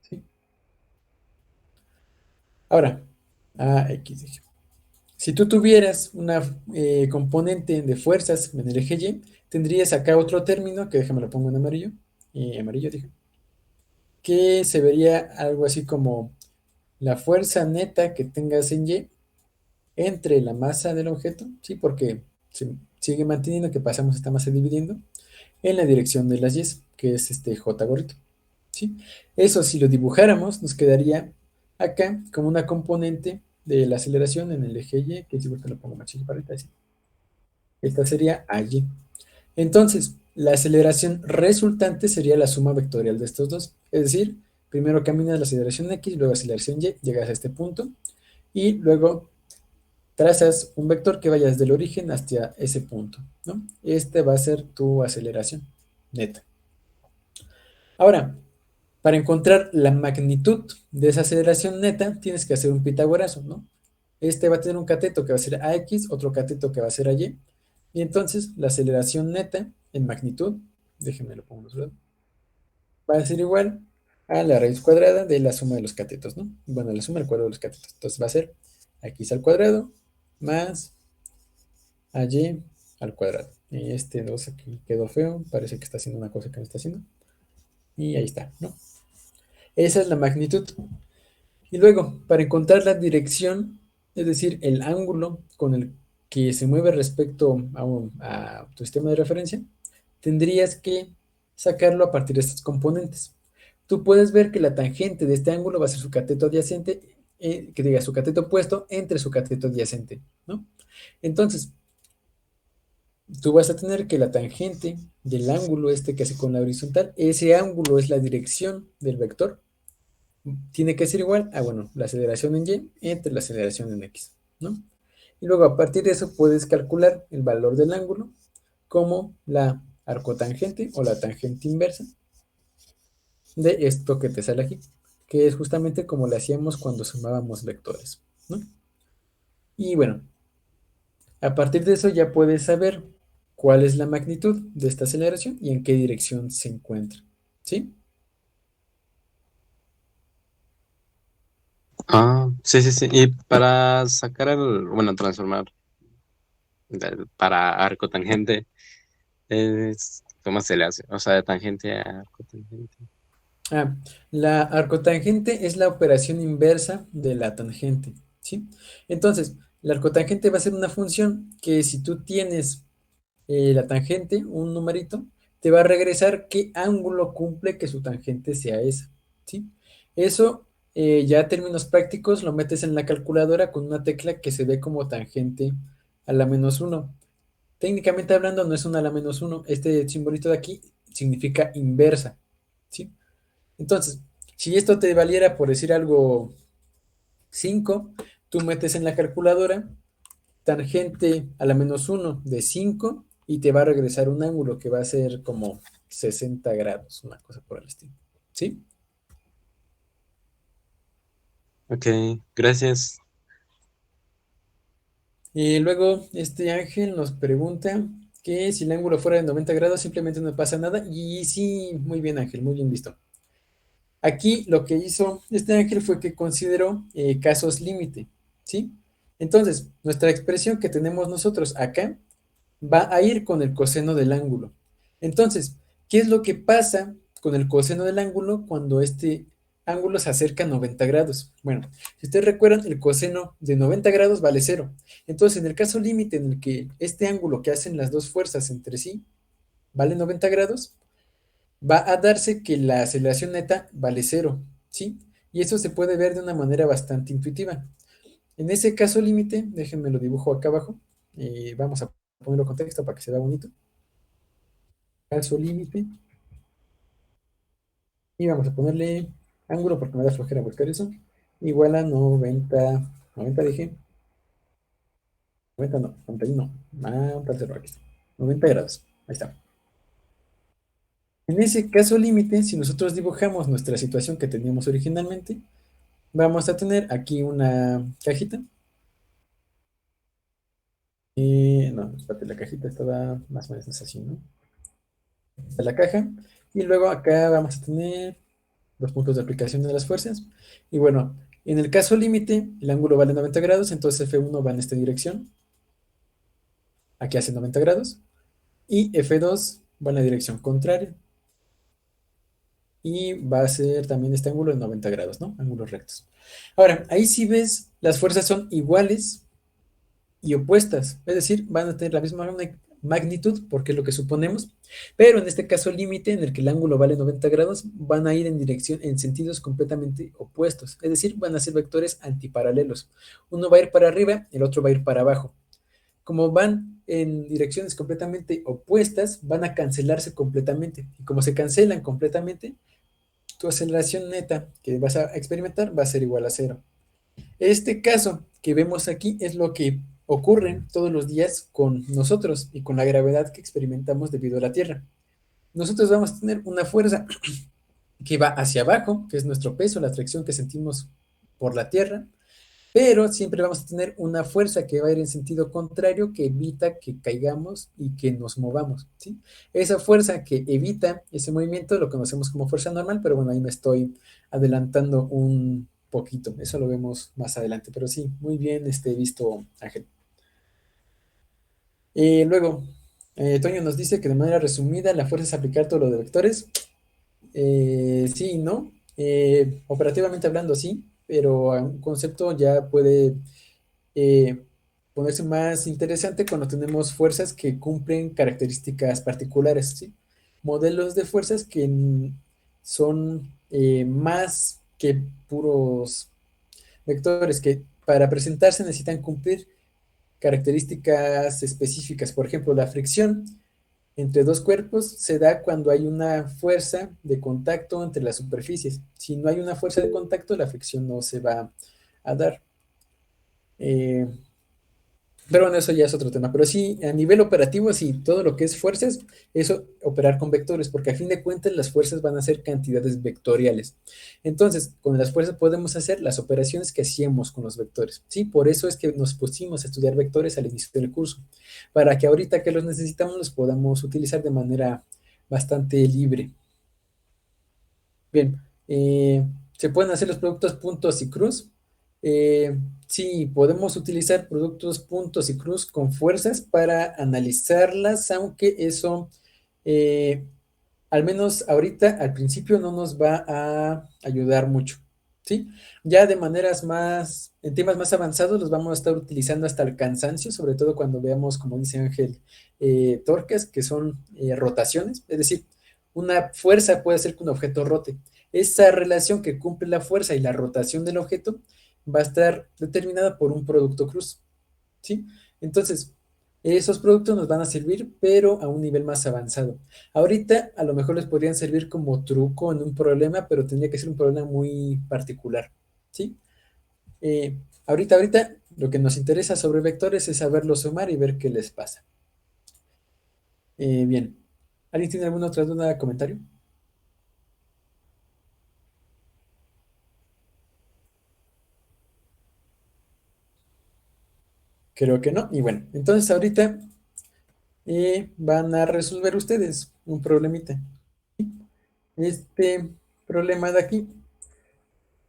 ¿Sí? Ahora, AX, dije. Si tú tuvieras una componente de fuerzas en el eje Y, tendrías acá otro término, que déjame lo pongo en amarillo, amarillo dije, que se vería algo así como la fuerza neta que tengas en Y entre la masa del objeto, ¿sí? Porque se sigue manteniendo que pasamos esta masa dividiendo en la dirección de las Y, que es este J gorrito, ¿sí? Eso si lo dibujáramos nos quedaría acá como una componente de la aceleración en el eje Y, que si gusta lo pongo más chiquito para ahorita, así. Esta sería AY. Entonces, la aceleración resultante sería la suma vectorial de estos dos. Es decir, primero caminas la aceleración X, luego aceleración Y, llegas a este punto, y luego trazas un vector que vaya desde el origen hasta ese punto, ¿no? Este va a ser tu aceleración neta. Ahora, para encontrar la magnitud de esa aceleración neta, tienes que hacer un pitagorazo, ¿no? Este va a tener un cateto que va a ser AX, otro cateto que va a ser AY, y entonces la aceleración neta en magnitud, déjenme lo pongo en otro lado, va a ser igual a la raíz cuadrada de la suma de los catetos, ¿no? Bueno, la suma del cuadrado de los catetos. Entonces va a ser X al cuadrado más AY al cuadrado. Y este 2 aquí quedó feo, parece que está haciendo una cosa que no está haciendo. Y ahí está, ¿no? Esa es la magnitud. Y luego, para encontrar la dirección, es decir, el ángulo con el que se mueve respecto a tu sistema de referencia, tendrías que sacarlo a partir de estos componentes. Tú puedes ver que la tangente de este ángulo va a ser su cateto adyacente, que diga su cateto opuesto entre su cateto adyacente, ¿no? Entonces, tú vas a tener que la tangente del ángulo este que hace con la horizontal, ese ángulo es la dirección del vector, tiene que ser igual a, bueno, la aceleración en Y entre la aceleración en X, ¿no? Y luego a partir de eso puedes calcular el valor del ángulo como la arcotangente o la tangente inversa de esto que te sale aquí, que es justamente como lo hacíamos cuando sumábamos vectores, ¿no? Y bueno, a partir de eso ya puedes saber cuál es la magnitud de esta aceleración y en qué dirección se encuentra, ¿sí? Sí. Y para sacar transformar para arco tangente, ¿cómo se le hace? O sea, de tangente a arco tangente. La arcotangente es la operación inversa de la tangente, ¿sí? Entonces, la arcotangente va a ser una función que si tú tienes la tangente, un numerito, te va a regresar qué ángulo cumple que su tangente sea esa, ¿sí? Eso, ya a términos prácticos, lo metes en la calculadora con una tecla que se ve como tangente a la menos uno. Técnicamente hablando, no es una a la menos uno. Este simbolito de aquí significa inversa, ¿sí? Entonces, si esto te valiera por decir algo 5, tú metes en la calculadora tangente a la menos uno de 5 y te va a regresar un ángulo que va a ser como 60 grados, una cosa por el estilo. ¿Sí? Ok, gracias. Y luego este Ángel nos pregunta que si el ángulo fuera de 90 grados simplemente no pasa nada. Y sí, muy bien Ángel, muy bien visto. Aquí lo que hizo este Ángel fue que consideró casos límite, ¿sí? Entonces, nuestra expresión que tenemos nosotros acá va a ir con el coseno del ángulo. Entonces, ¿qué es lo que pasa con el coseno del ángulo cuando este ángulo se acerca a 90 grados? Bueno, si ustedes recuerdan, el coseno de 90 grados vale cero. Entonces, en el caso límite en el que este ángulo que hacen las dos fuerzas entre sí vale 90 grados, va a darse que la aceleración neta vale cero, ¿sí? Y eso se puede ver de una manera bastante intuitiva. En ese caso límite, déjenme lo dibujo acá abajo, vamos a ponerlo con texto para que se vea bonito. Caso límite, y vamos a ponerle ángulo porque me da flojera buscar eso, igual a 90, 90 dije, 90 no, 91, tercero, aquí está, 90 grados, ahí está. En ese caso límite, si nosotros dibujamos nuestra situación que teníamos originalmente, vamos a tener aquí una cajita. No, espérate, la cajita estaba más o menos así, ¿no? Está la caja. Y luego acá vamos a tener los puntos de aplicación de las fuerzas. Y bueno, en el caso límite, el ángulo vale 90 grados, entonces F1 va en esta dirección. Aquí hace 90 grados. Y F2 va en la dirección contraria. Y va a ser también este ángulo de 90 grados, ¿no? Ángulos rectos. Ahora, ahí si ves, las fuerzas son iguales y opuestas, es decir, van a tener la misma magnitud, porque es lo que suponemos, pero en este caso límite, en el que el ángulo vale 90 grados, van a ir en dirección, en sentidos completamente opuestos, es decir, van a ser vectores antiparalelos. Uno va a ir para arriba, el otro va a ir para abajo. Como van en direcciones completamente opuestas, van a cancelarse completamente, y como se cancelan completamente, tu aceleración neta que vas a experimentar va a ser igual a cero. Este caso que vemos aquí es lo que ocurre todos los días con nosotros y con la gravedad que experimentamos debido a la Tierra. Nosotros vamos a tener una fuerza que va hacia abajo, que es nuestro peso, la atracción que sentimos por la Tierra, pero siempre vamos a tener una fuerza que va a ir en sentido contrario que evita que caigamos y que nos movamos, ¿sí? Esa fuerza que evita ese movimiento lo conocemos como fuerza normal, pero bueno, ahí me estoy adelantando un poquito, eso lo vemos más adelante, pero sí, muy bien visto, Ángel. Luego, Toño nos dice que de manera resumida la fuerza es aplicar todo lo de vectores. Sí, ¿no? Operativamente hablando, sí, pero un concepto ya puede eh, ponerse más interesante cuando tenemos fuerzas que cumplen características particulares, ¿sí? Modelos de fuerzas que son más que puros vectores, que para presentarse necesitan cumplir características específicas. Por ejemplo, la fricción entre dos cuerpos se da cuando hay una fuerza de contacto entre las superficies. Si no hay una fuerza de contacto, la fricción no se va a dar. Eh, pero bueno, eso ya es otro tema. Pero sí, a nivel operativo, sí, todo lo que es fuerzas, eso operar con vectores, porque a fin de cuentas las fuerzas van a ser cantidades vectoriales. Entonces, con las fuerzas podemos hacer las operaciones que hacíamos con los vectores. Sí, por eso es que nos pusimos a estudiar vectores al inicio del curso, para que ahorita que los necesitamos los podamos utilizar de manera bastante libre. Bien, se pueden hacer los productos puntos y cruz. Sí, podemos utilizar productos puntos y cruz con fuerzas para analizarlas, aunque eso, eh, al menos ahorita, al principio, no nos va a ayudar mucho. ¿Sí? Ya de maneras más, en temas más avanzados, los vamos a estar utilizando hasta el cansancio, sobre todo cuando veamos, como dice Ángel, torques, que son rotaciones, es decir, una fuerza puede hacer que un objeto rote. Esa relación que cumple la fuerza y la rotación del objeto va a estar determinada por un producto cruz, ¿sí? Entonces, esos productos nos van a servir, pero a un nivel más avanzado. Ahorita a lo mejor les podrían servir como truco en un problema, pero tendría que ser un problema muy particular, ¿sí? Ahorita, lo que nos interesa sobre vectores es saberlo sumar y ver qué les pasa. Bien. ¿Alguien tiene alguna otra duda, comentario? Creo que no. Y bueno, entonces ahorita van a resolver ustedes un problemita. Este problema de aquí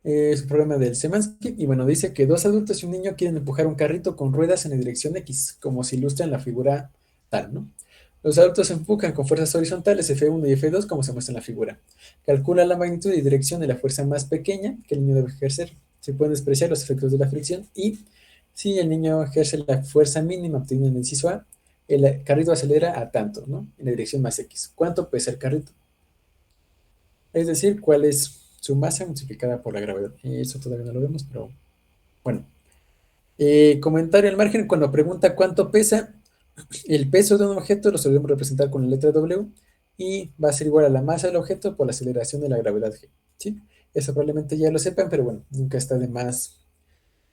es un problema del Semansky. Y bueno, dice que dos adultos y un niño quieren empujar un carrito con ruedas en la dirección X, como se ilustra en la figura tal, ¿no? Los adultos empujan con fuerzas horizontales F1 y F2, como se muestra en la figura. Calcula la magnitud y dirección de la fuerza más pequeña que el niño debe ejercer. Se pueden despreciar los efectos de la fricción y si el niño ejerce la fuerza mínima obtenida en el inciso A, el carrito acelera a tanto, ¿no? En la dirección más X. ¿Cuánto pesa el carrito? Es decir, cuál es su masa multiplicada por la gravedad. Eso todavía no lo vemos, pero bueno. Comentario al margen, cuando pregunta cuánto pesa, el peso de un objeto lo solemos representar con la letra W y va a ser igual a la masa del objeto por la aceleración de la gravedad G. ¿Sí? Eso probablemente ya lo sepan, pero bueno, nunca está de más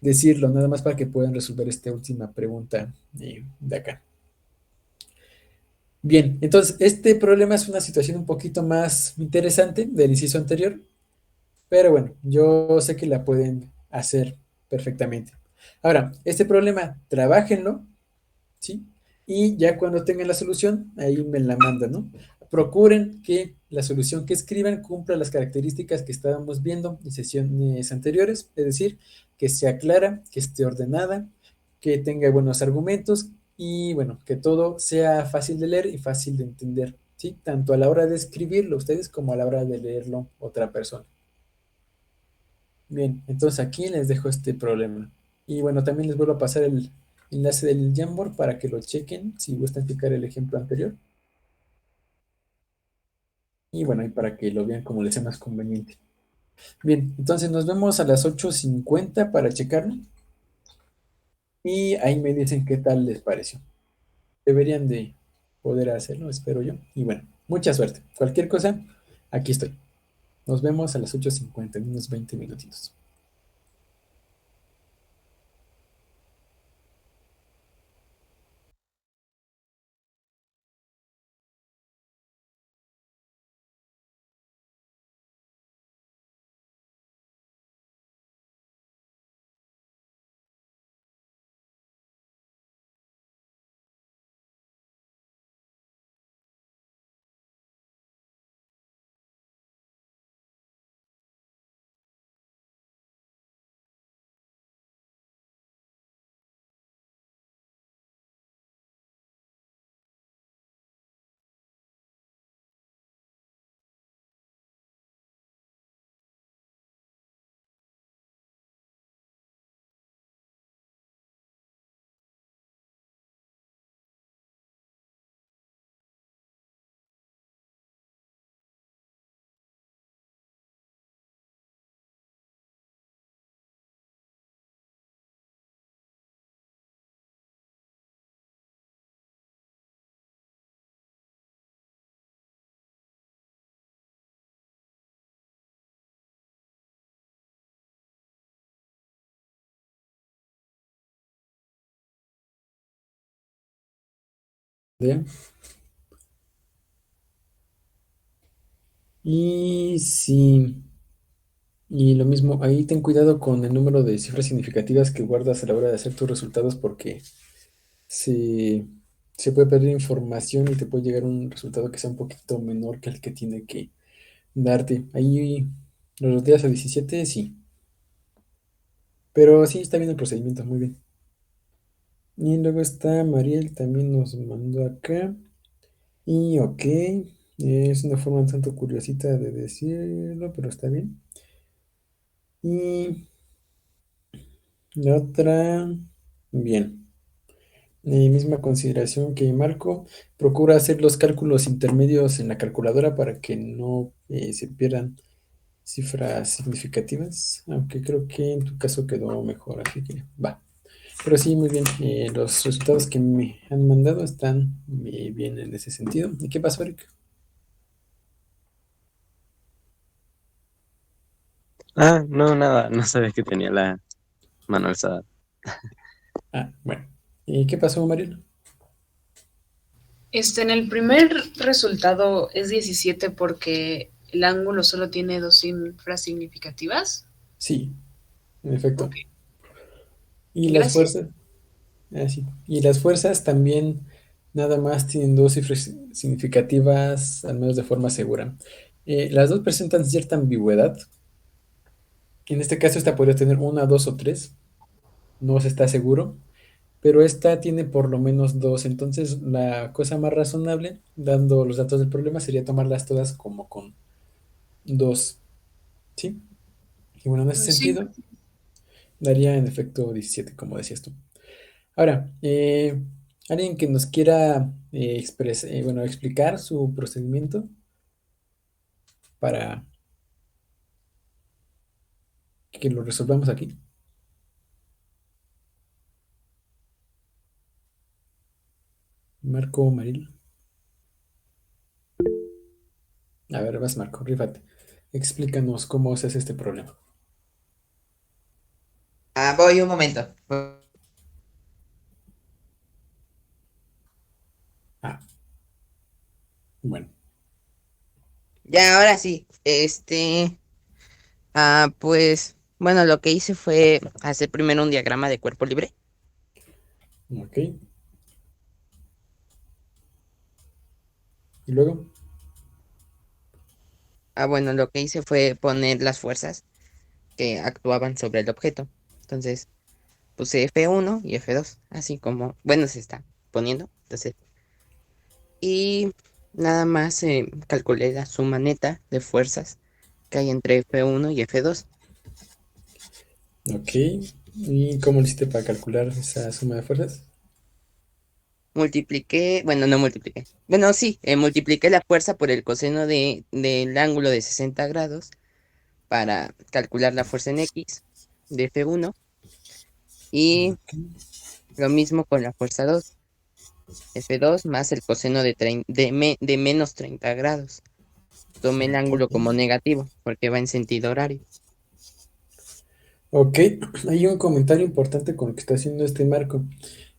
decirlo, nada más para que puedan resolver esta última pregunta de acá. Bien, entonces este problema es una situación un poquito más interesante del inciso anterior, pero bueno, yo sé que la pueden hacer perfectamente. Ahora, este problema, trabájenlo, ¿sí? Y ya cuando tengan la solución, ahí me la mandan, ¿no? Procuren que la solución que escriban cumpla las características que estábamos viendo en sesiones anteriores, es decir, que sea clara, que esté ordenada, que tenga buenos argumentos y, bueno, que todo sea fácil de leer y fácil de entender, ¿sí? Tanto a la hora de escribirlo ustedes como a la hora de leerlo otra persona. Bien, entonces aquí les dejo este problema. Y bueno, también les vuelvo a pasar el enlace del Jamboard para que lo chequen si gustan picar el ejemplo anterior. Y bueno, y para que lo vean como les sea más conveniente. Bien, entonces nos vemos a las 8:50 para checarlo. Y ahí me dicen qué tal les pareció. Deberían de poder hacerlo, espero yo. Y bueno, mucha suerte. Cualquier cosa, aquí estoy. Nos vemos a las 8:50 en unos 20 minutitos. ¿Bien? Y sí. Y lo mismo, ahí ten cuidado con el número de cifras significativas que guardas a la hora de hacer tus resultados porque se, se puede perder información y te puede llegar un resultado que sea un poquito menor que el que tiene que darte. Ahí los rodeas a 17 sí. Pero sí, está bien el procedimiento, muy bien. Y luego está Mariel, también nos mandó acá. Y ok, es una forma un tanto curiosita de decirlo, pero está bien. Y la otra, bien. Misma consideración que Marco, procura hacer los cálculos intermedios en la calculadora para que no se pierdan cifras significativas, aunque creo que en tu caso quedó mejor, así que va. Pero sí, muy bien, los resultados que me han mandado están bien en ese sentido. ¿Y qué pasó, Eric? Ah, no, nada, no sabía que tenía la mano alzada. Ah, bueno. ¿Y qué pasó, Mariel? En el primer resultado es 17 porque el ángulo solo tiene dos cifras significativas. Sí, en efecto. Ok, ¿Y las gracias. fuerzas? Así. Y las fuerzas también nada más tienen dos cifras significativas, al menos de forma segura. Las dos presentan cierta ambigüedad. En este caso, esta podría tener una, dos o tres. No se está seguro. Pero esta tiene por lo menos dos. Entonces, la cosa más razonable, dando los datos del problema, sería tomarlas todas como con dos. ¿Sí? Y bueno, en ese Sí. sentido, daría en efecto 17 como decías tú. Ahora, alguien que nos quiera bueno, explicar su procedimiento para que lo resolvamos aquí. Marco Maril. A ver, vas Marco, rífate. Explícanos cómo se hace este problema. Voy un momento. Ah, bueno, Ya, ahora sí. Pues, bueno, lo que hice fue hacer primero un diagrama de cuerpo libre. ok. Y luego, Bueno, lo que hice fue poner las fuerzas que actuaban sobre el objeto. Entonces, puse F1 y F2, así como, bueno, se está poniendo. Entonces, y nada más calculé la suma neta de fuerzas que hay entre F1 y F2. ok. ¿Y cómo lo hiciste para calcular esa suma de fuerzas? Multipliqué, bueno, no multipliqué. Bueno, sí, multipliqué la fuerza por el coseno del ángulo de 60 grados para calcular la fuerza en X de F1 y Ok, lo mismo con la fuerza 2, F2 más el coseno de menos 30 grados. Tomé el ángulo ok. como negativo porque va en sentido horario. Ok, hay un comentario importante con lo que está haciendo este Marco.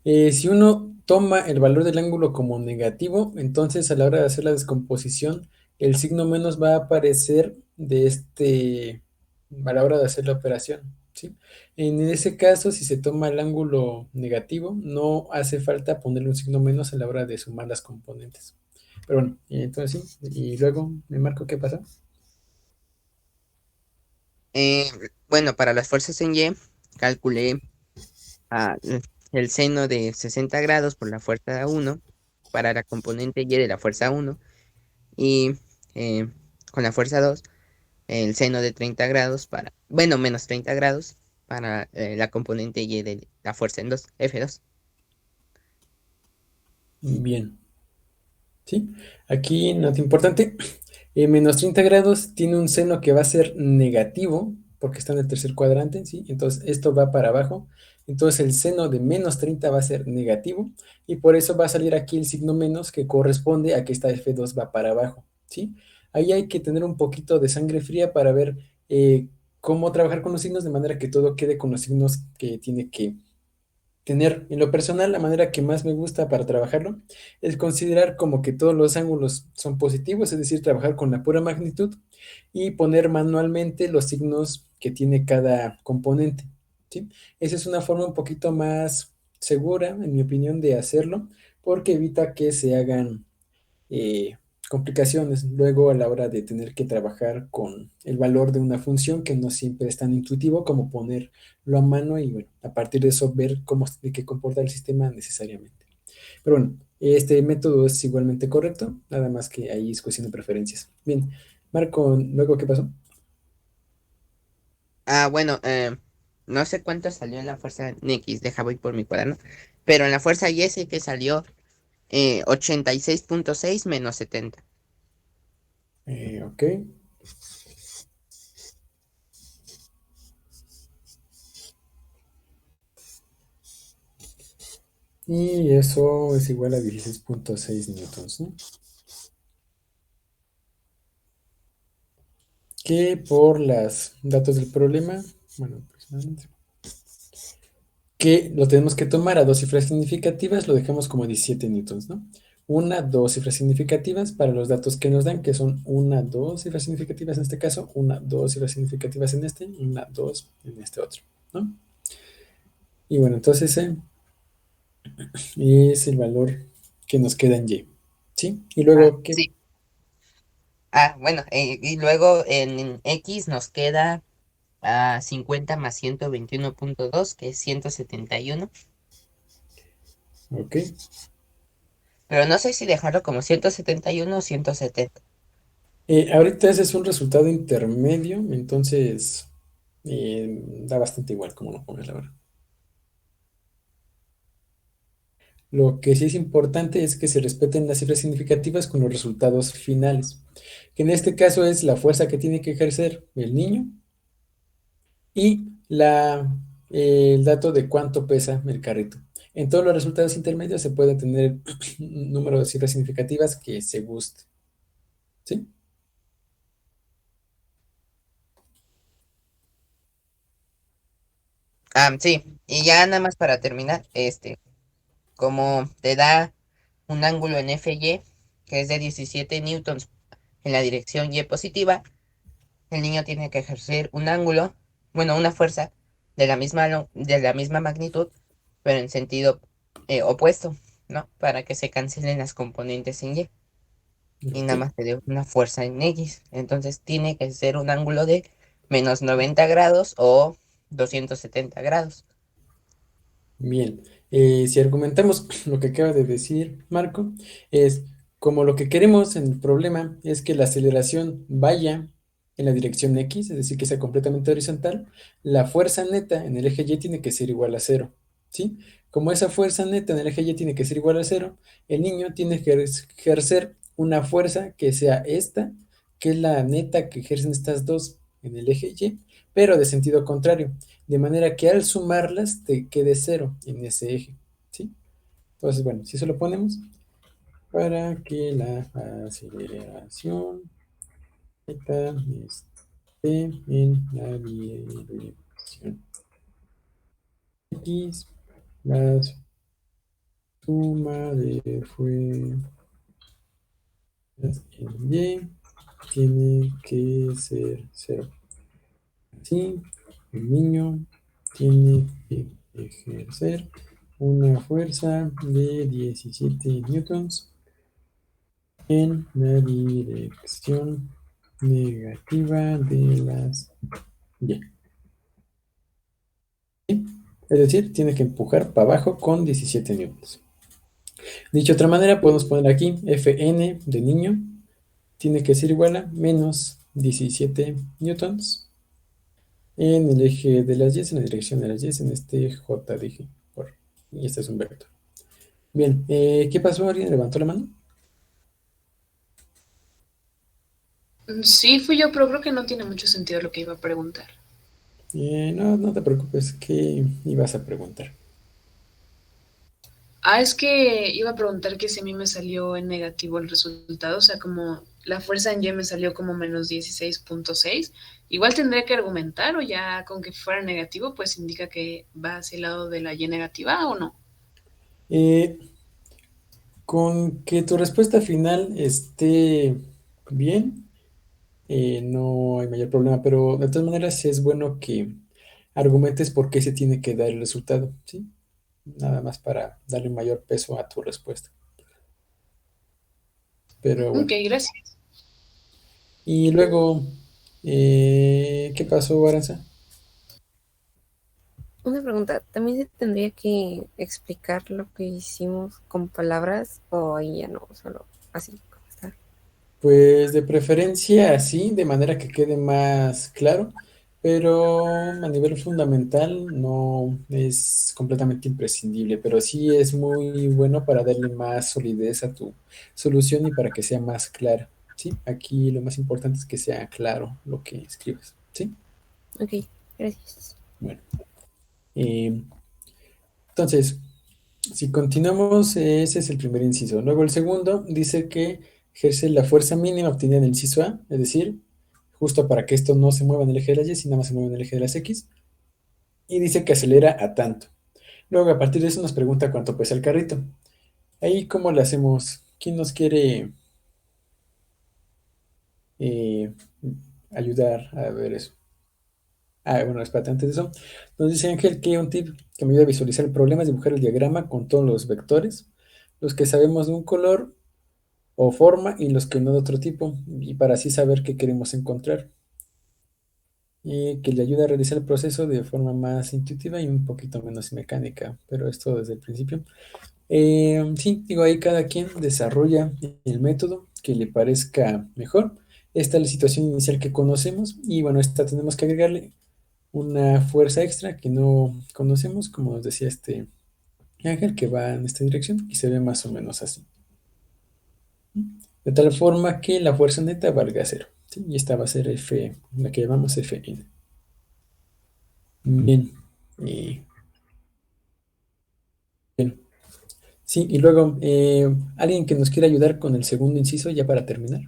Si uno toma el valor del ángulo como negativo, entonces a la hora de hacer la descomposición, el signo menos va a aparecer a la hora de hacer la operación, ¿sí? En ese caso, si se toma el ángulo negativo, no hace falta ponerle un signo menos a la hora de sumar las componentes. Pero bueno, entonces sí, y luego, Marco, ¿qué pasa? Eh, bueno, para las fuerzas en Y, calculé ah, el seno de 60 grados por la fuerza 1 para la componente Y de la fuerza 1 y eh, con la fuerza 2 el seno de 30 grados para, bueno, menos 30 grados para la componente Y de la fuerza en 2 F2. Bien. ¿Sí? Aquí, nota importante, menos 30 grados tiene un seno que va a ser negativo, porque está en el tercer cuadrante, ¿sí? Entonces, esto va para abajo. Entonces, el seno de menos 30 va a ser negativo, y por eso va a salir aquí el signo menos, que corresponde a que esta F2 va para abajo, ¿sí? Ahí hay que tener un poquito de sangre fría para ver cómo trabajar con los signos, de manera que todo quede con los signos que tiene que tener. En lo personal, la manera que más me gusta para trabajarlo es considerar como que todos los ángulos son positivos, es decir, trabajar con la pura magnitud y poner manualmente los signos que tiene cada componente, ¿sí? Esa es una forma un poquito más segura, en mi opinión, de hacerlo, porque evita que se hagan eh, complicaciones luego a la hora de tener que trabajar con el valor de una función que no siempre es tan intuitivo como ponerlo a mano y bueno, a partir de eso ver cómo se tiene que comportar el sistema necesariamente. Pero bueno, este método es igualmente correcto, nada más que ahí es cuestión de preferencias. Bien, Marco, luego, ¿qué pasó? Bueno, no sé cuánto salió en la fuerza en X, deja voy por mi cuaderno, pero en la fuerza Y sé que salió 86,6 menos 70. Ok, y eso es igual a 16,6 newtons, ¿no? Que por los datos del problema, bueno, aproximadamente, que lo tenemos que tomar a dos cifras significativas, lo dejamos como 17 newtons, ¿no? Una, dos cifras significativas para los datos que nos dan, que son una, dos cifras significativas en este caso, una, dos cifras significativas en este, una, dos en este otro, ¿no? Y bueno, entonces es el valor que nos queda en Y. ¿Sí? Y Ah, luego, ¿qué? sí. Bueno, y luego en X nos queda 50 más 121.2, que es 171. Ok. Pero no sé si dejarlo como 171 o 170. Ahorita ese es un resultado intermedio, entonces da bastante igual como lo pones, la verdad. Lo que sí es importante es que se respeten las cifras significativas con los resultados finales, que en este caso es la fuerza que tiene que ejercer el niño y el dato de cuánto pesa el carrito. En todos los resultados intermedios se puede tener un número de cifras significativas que se guste. ¿Sí? Sí, y ya nada más para terminar, como te da un ángulo en FY, que es de 17 newtons en la dirección Y positiva, el niño tiene que ejercer un ángulo, bueno, una fuerza de la misma magnitud, pero en sentido opuesto, ¿no? Para que se cancelen las componentes en Y y Ok. nada más te dé una fuerza en X. Entonces tiene que ser un ángulo de menos 90 grados o 270 grados. Bien, si argumentamos lo que acaba de decir Marco, es como lo que queremos en el problema es que la aceleración vaya en la dirección X, es decir, que sea completamente horizontal, la fuerza neta en el eje Y tiene que ser igual a cero, ¿sí? Como esa fuerza neta en el eje Y tiene que ser igual a cero, el niño tiene que ejercer una fuerza que sea esta, que es la neta que ejercen estas dos en el eje Y, pero de sentido contrario de manera que al sumarlas te quede cero en ese eje, ¿sí? Entonces, bueno, si eso lo ponemos para que la aceleración Z esté en la dirección X, la suma de fuerzas en Y tiene que ser cero. Así, el niño tiene que ejercer una fuerza de 17 newtons en la dirección negativa de las Y. ¿Sí? Es decir, tiene que empujar para abajo con 17 newtons. Dicho de otra manera, podemos poner aquí Fn de niño tiene que ser igual a menos 17 newtons en el eje de las Y, en la dirección de las Y, en este J dije. Y este es un vector. Bien, ¿qué pasó? ¿Alguien levantó la mano? Sí, fui yo, pero creo que no tiene mucho sentido lo que iba a preguntar. No, no te preocupes, ¿qué ibas a preguntar? Es que iba a preguntar que si a mí me salió en negativo el resultado, o sea, como la fuerza en Y me salió como menos 16.6. Igual tendré que argumentar o ya con que fuera negativo, pues indica que va hacia el lado de la Y negativa o no. Eh, con que tu respuesta final esté bien, no hay mayor problema, pero de todas maneras sí es bueno que argumentes por qué se tiene que dar el resultado, ¿sí? Nada más para darle mayor peso a tu respuesta. Pero Ok, bueno. gracias. Y luego, ¿qué pasó, Aranza? Una pregunta, ¿también se tendría que explicar lo que hicimos con palabras o ahí ya no, solo así como está? Pues de preferencia así, de manera que quede más claro, pero a nivel fundamental no es completamente imprescindible, pero sí es muy bueno para darle más solidez a tu solución y para que sea más clara, ¿sí? Aquí lo más importante es que sea claro lo que escribes, ¿sí? Ok, gracias. Bueno, eh, entonces, si continuamos, ese es el primer inciso. Luego el segundo dice que ejerce la fuerza mínima obtenida en el inciso A, es decir, justo para que esto no se mueva en el eje de las Y, sino más se mueva en el eje de las X. Y dice que acelera a tanto. Luego, a partir de eso, nos pregunta cuánto pesa el carrito. Ahí, ¿cómo le hacemos? ¿Quién nos quiere eh, ayudar a ver eso? Bueno, espérate, antes de eso, nos dice Ángel que un tip que me ayuda a visualizar el problema es dibujar el diagrama con todos los vectores, los que sabemos de un color o forma y los que no de otro tipo, y para así saber qué queremos encontrar. Y que le ayuda a realizar el proceso de forma más intuitiva y un poquito menos mecánica, pero esto desde el principio. Sí, digo, ahí cada quien desarrolla el método que le parezca mejor. Esta es la situación inicial que conocemos y bueno, esta tenemos que agregarle una fuerza extra que no conocemos, como nos decía este Ángel, que va en esta dirección y se ve más o menos así. De tal forma que la fuerza neta valga cero. ¿Sí? Y esta va a ser F, la que llamamos Fn. Bien. Y, bien. Sí, y luego, alguien que nos quiera ayudar con el segundo inciso ya para terminar.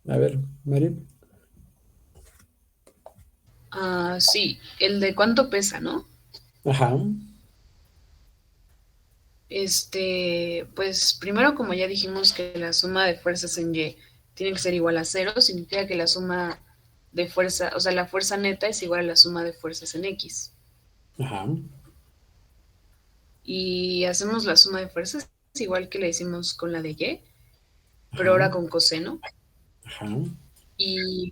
A ver, Mario. Sí, el de cuánto pesa, ¿no? Ajá, Pues primero, como ya dijimos que la suma de fuerzas en Y tiene que ser igual a cero, significa que la suma de fuerza, o sea, la fuerza neta es igual a la suma de fuerzas en X. ajá, Y hacemos la suma de fuerzas igual que la hicimos con la de Y, pero ajá, ahora con coseno. ajá, Y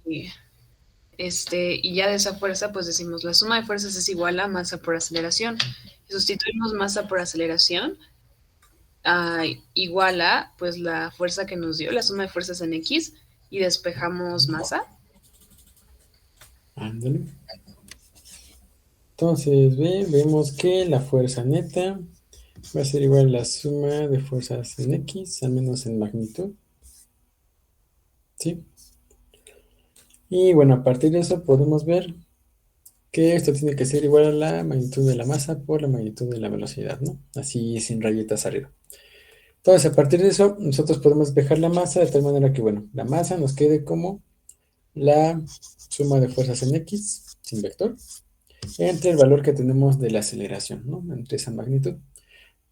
y ya de esa fuerza, pues decimos la suma de fuerzas es igual a masa por aceleración. Y sustituimos masa por aceleración igual a pues la fuerza que nos dio, la suma de fuerzas en X, y despejamos masa. ándale. Entonces, vemos que la fuerza neta va a ser igual a la suma de fuerzas en X, al menos en magnitud. ¿Sí? Y bueno, a partir de eso podemos ver que esto tiene que ser igual a la magnitud de la masa por la magnitud de la velocidad, ¿no? Así sin rayitas arriba. Entonces, a partir de eso, nosotros podemos dejar la masa de tal manera que, bueno, la masa nos quede como la suma de fuerzas en X, sin vector, entre el valor que tenemos de la aceleración, ¿no? Entre esa magnitud.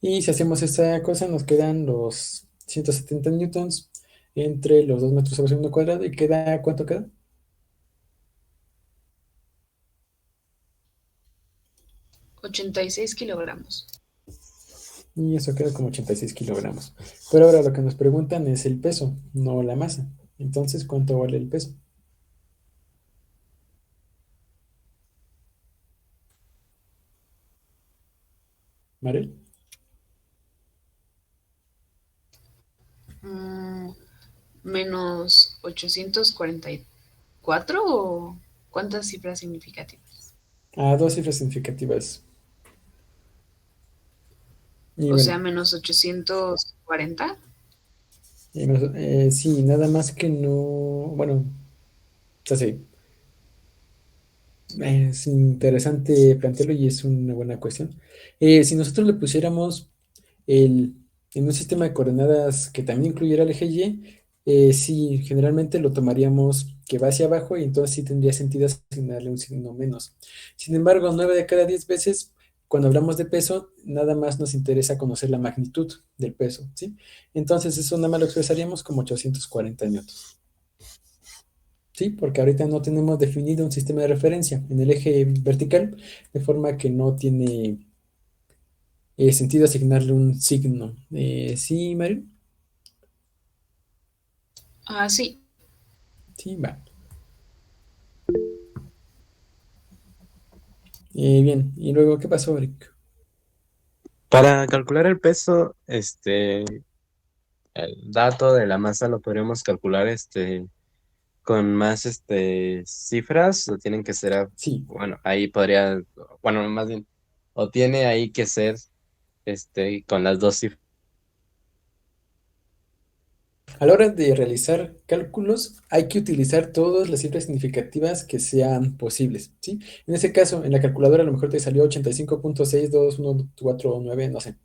Y si hacemos esta cosa, nos quedan los 170 newtons entre los 2 metros sobre segundo cuadrado y queda, ¿cuánto queda? 86 kilogramos. Y eso queda como 86 kilogramos. Pero ahora lo que nos preguntan es el peso, no la masa. Entonces, ¿cuánto vale el peso? ¿Marel? Mm, Menos 844 o cuántas cifras significativas. Dos cifras significativas. Y O sea, bueno, menos 840. sí, nada más que no, bueno, o sea, sí, es interesante plantearlo y es una buena cuestión. Si nosotros le pusiéramos el, en un sistema de coordenadas que también incluyera el eje Y, sí, generalmente lo tomaríamos que va hacia abajo y entonces sí tendría sentido asignarle un signo menos. Sin embargo, 9 de cada 10 veces, cuando hablamos de peso, nada más nos interesa conocer la magnitud del peso, ¿sí? Entonces eso nada más lo expresaríamos como 840 newtons. Sí, porque ahorita no tenemos definido un sistema de referencia en el eje vertical, de forma que no tiene sentido asignarle un signo. ¿Sí, Mario? Sí. Sí, va. Bien, y luego, ¿qué pasó, Eric? Para calcular el peso, el dato de la masa lo podríamos calcular, con más, cifras, o tienen que ser, Sí, bueno, ahí podría, bueno, más bien, o tiene ahí que ser, con las dos cifras. a la hora de realizar cálculos hay que utilizar todas las cifras significativas que sean posibles, ¿sí? En ese caso, en la calculadora a lo mejor te salió 85.62149, no sé.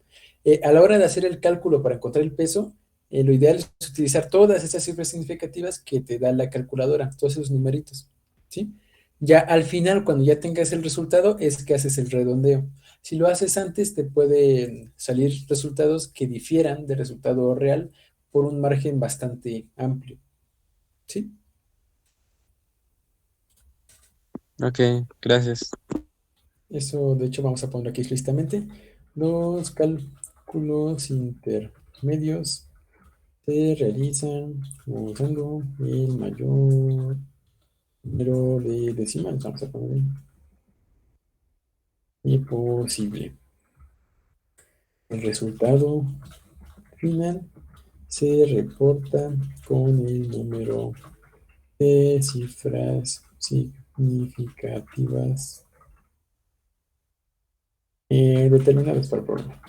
A la hora de hacer el cálculo para encontrar el peso, lo ideal es utilizar todas esas cifras significativas que te da la calculadora, todos esos numeritos, ¿sí? Ya al final, cuando ya tengas el resultado, es que haces el redondeo. Si lo haces antes, te pueden salir resultados que difieran del resultado real por un margen bastante amplio. ¿Sí? Ok, gracias. Eso, de hecho, vamos a poner aquí explícitamente. Los cálculos intermedios se realizan usando el mayor número de decimales. Vamos a poner y posible. El resultado final se reporta con el número de cifras significativas determinadas para el problema.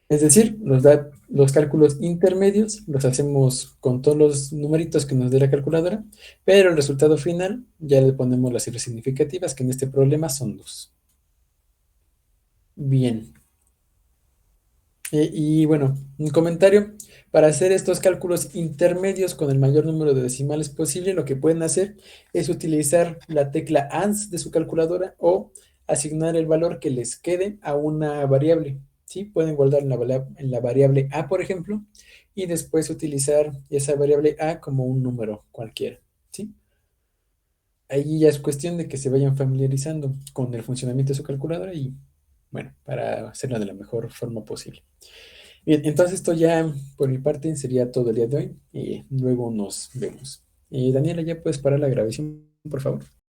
Es decir, nos da los cálculos intermedios, los hacemos con todos los numeritos que nos dé la calculadora, pero el resultado final ya le ponemos las cifras significativas, que en este problema son 2. Bien. Y bueno, un comentario. Para hacer estos cálculos intermedios con el mayor número de decimales posible, lo que pueden hacer es utilizar la tecla ANS de su calculadora o asignar el valor que les quede a una variable. ¿Sí? Pueden guardar en la variable A, por ejemplo, y después utilizar esa variable A como un número cualquiera. ¿Sí? Ahí ya es cuestión de que se vayan familiarizando con el funcionamiento de su calculadora y, bueno, para hacerlo de la mejor forma posible. Bien, entonces esto ya por mi parte sería todo el día de hoy y luego nos vemos. Daniela, ¿ya puedes parar la grabación, por favor?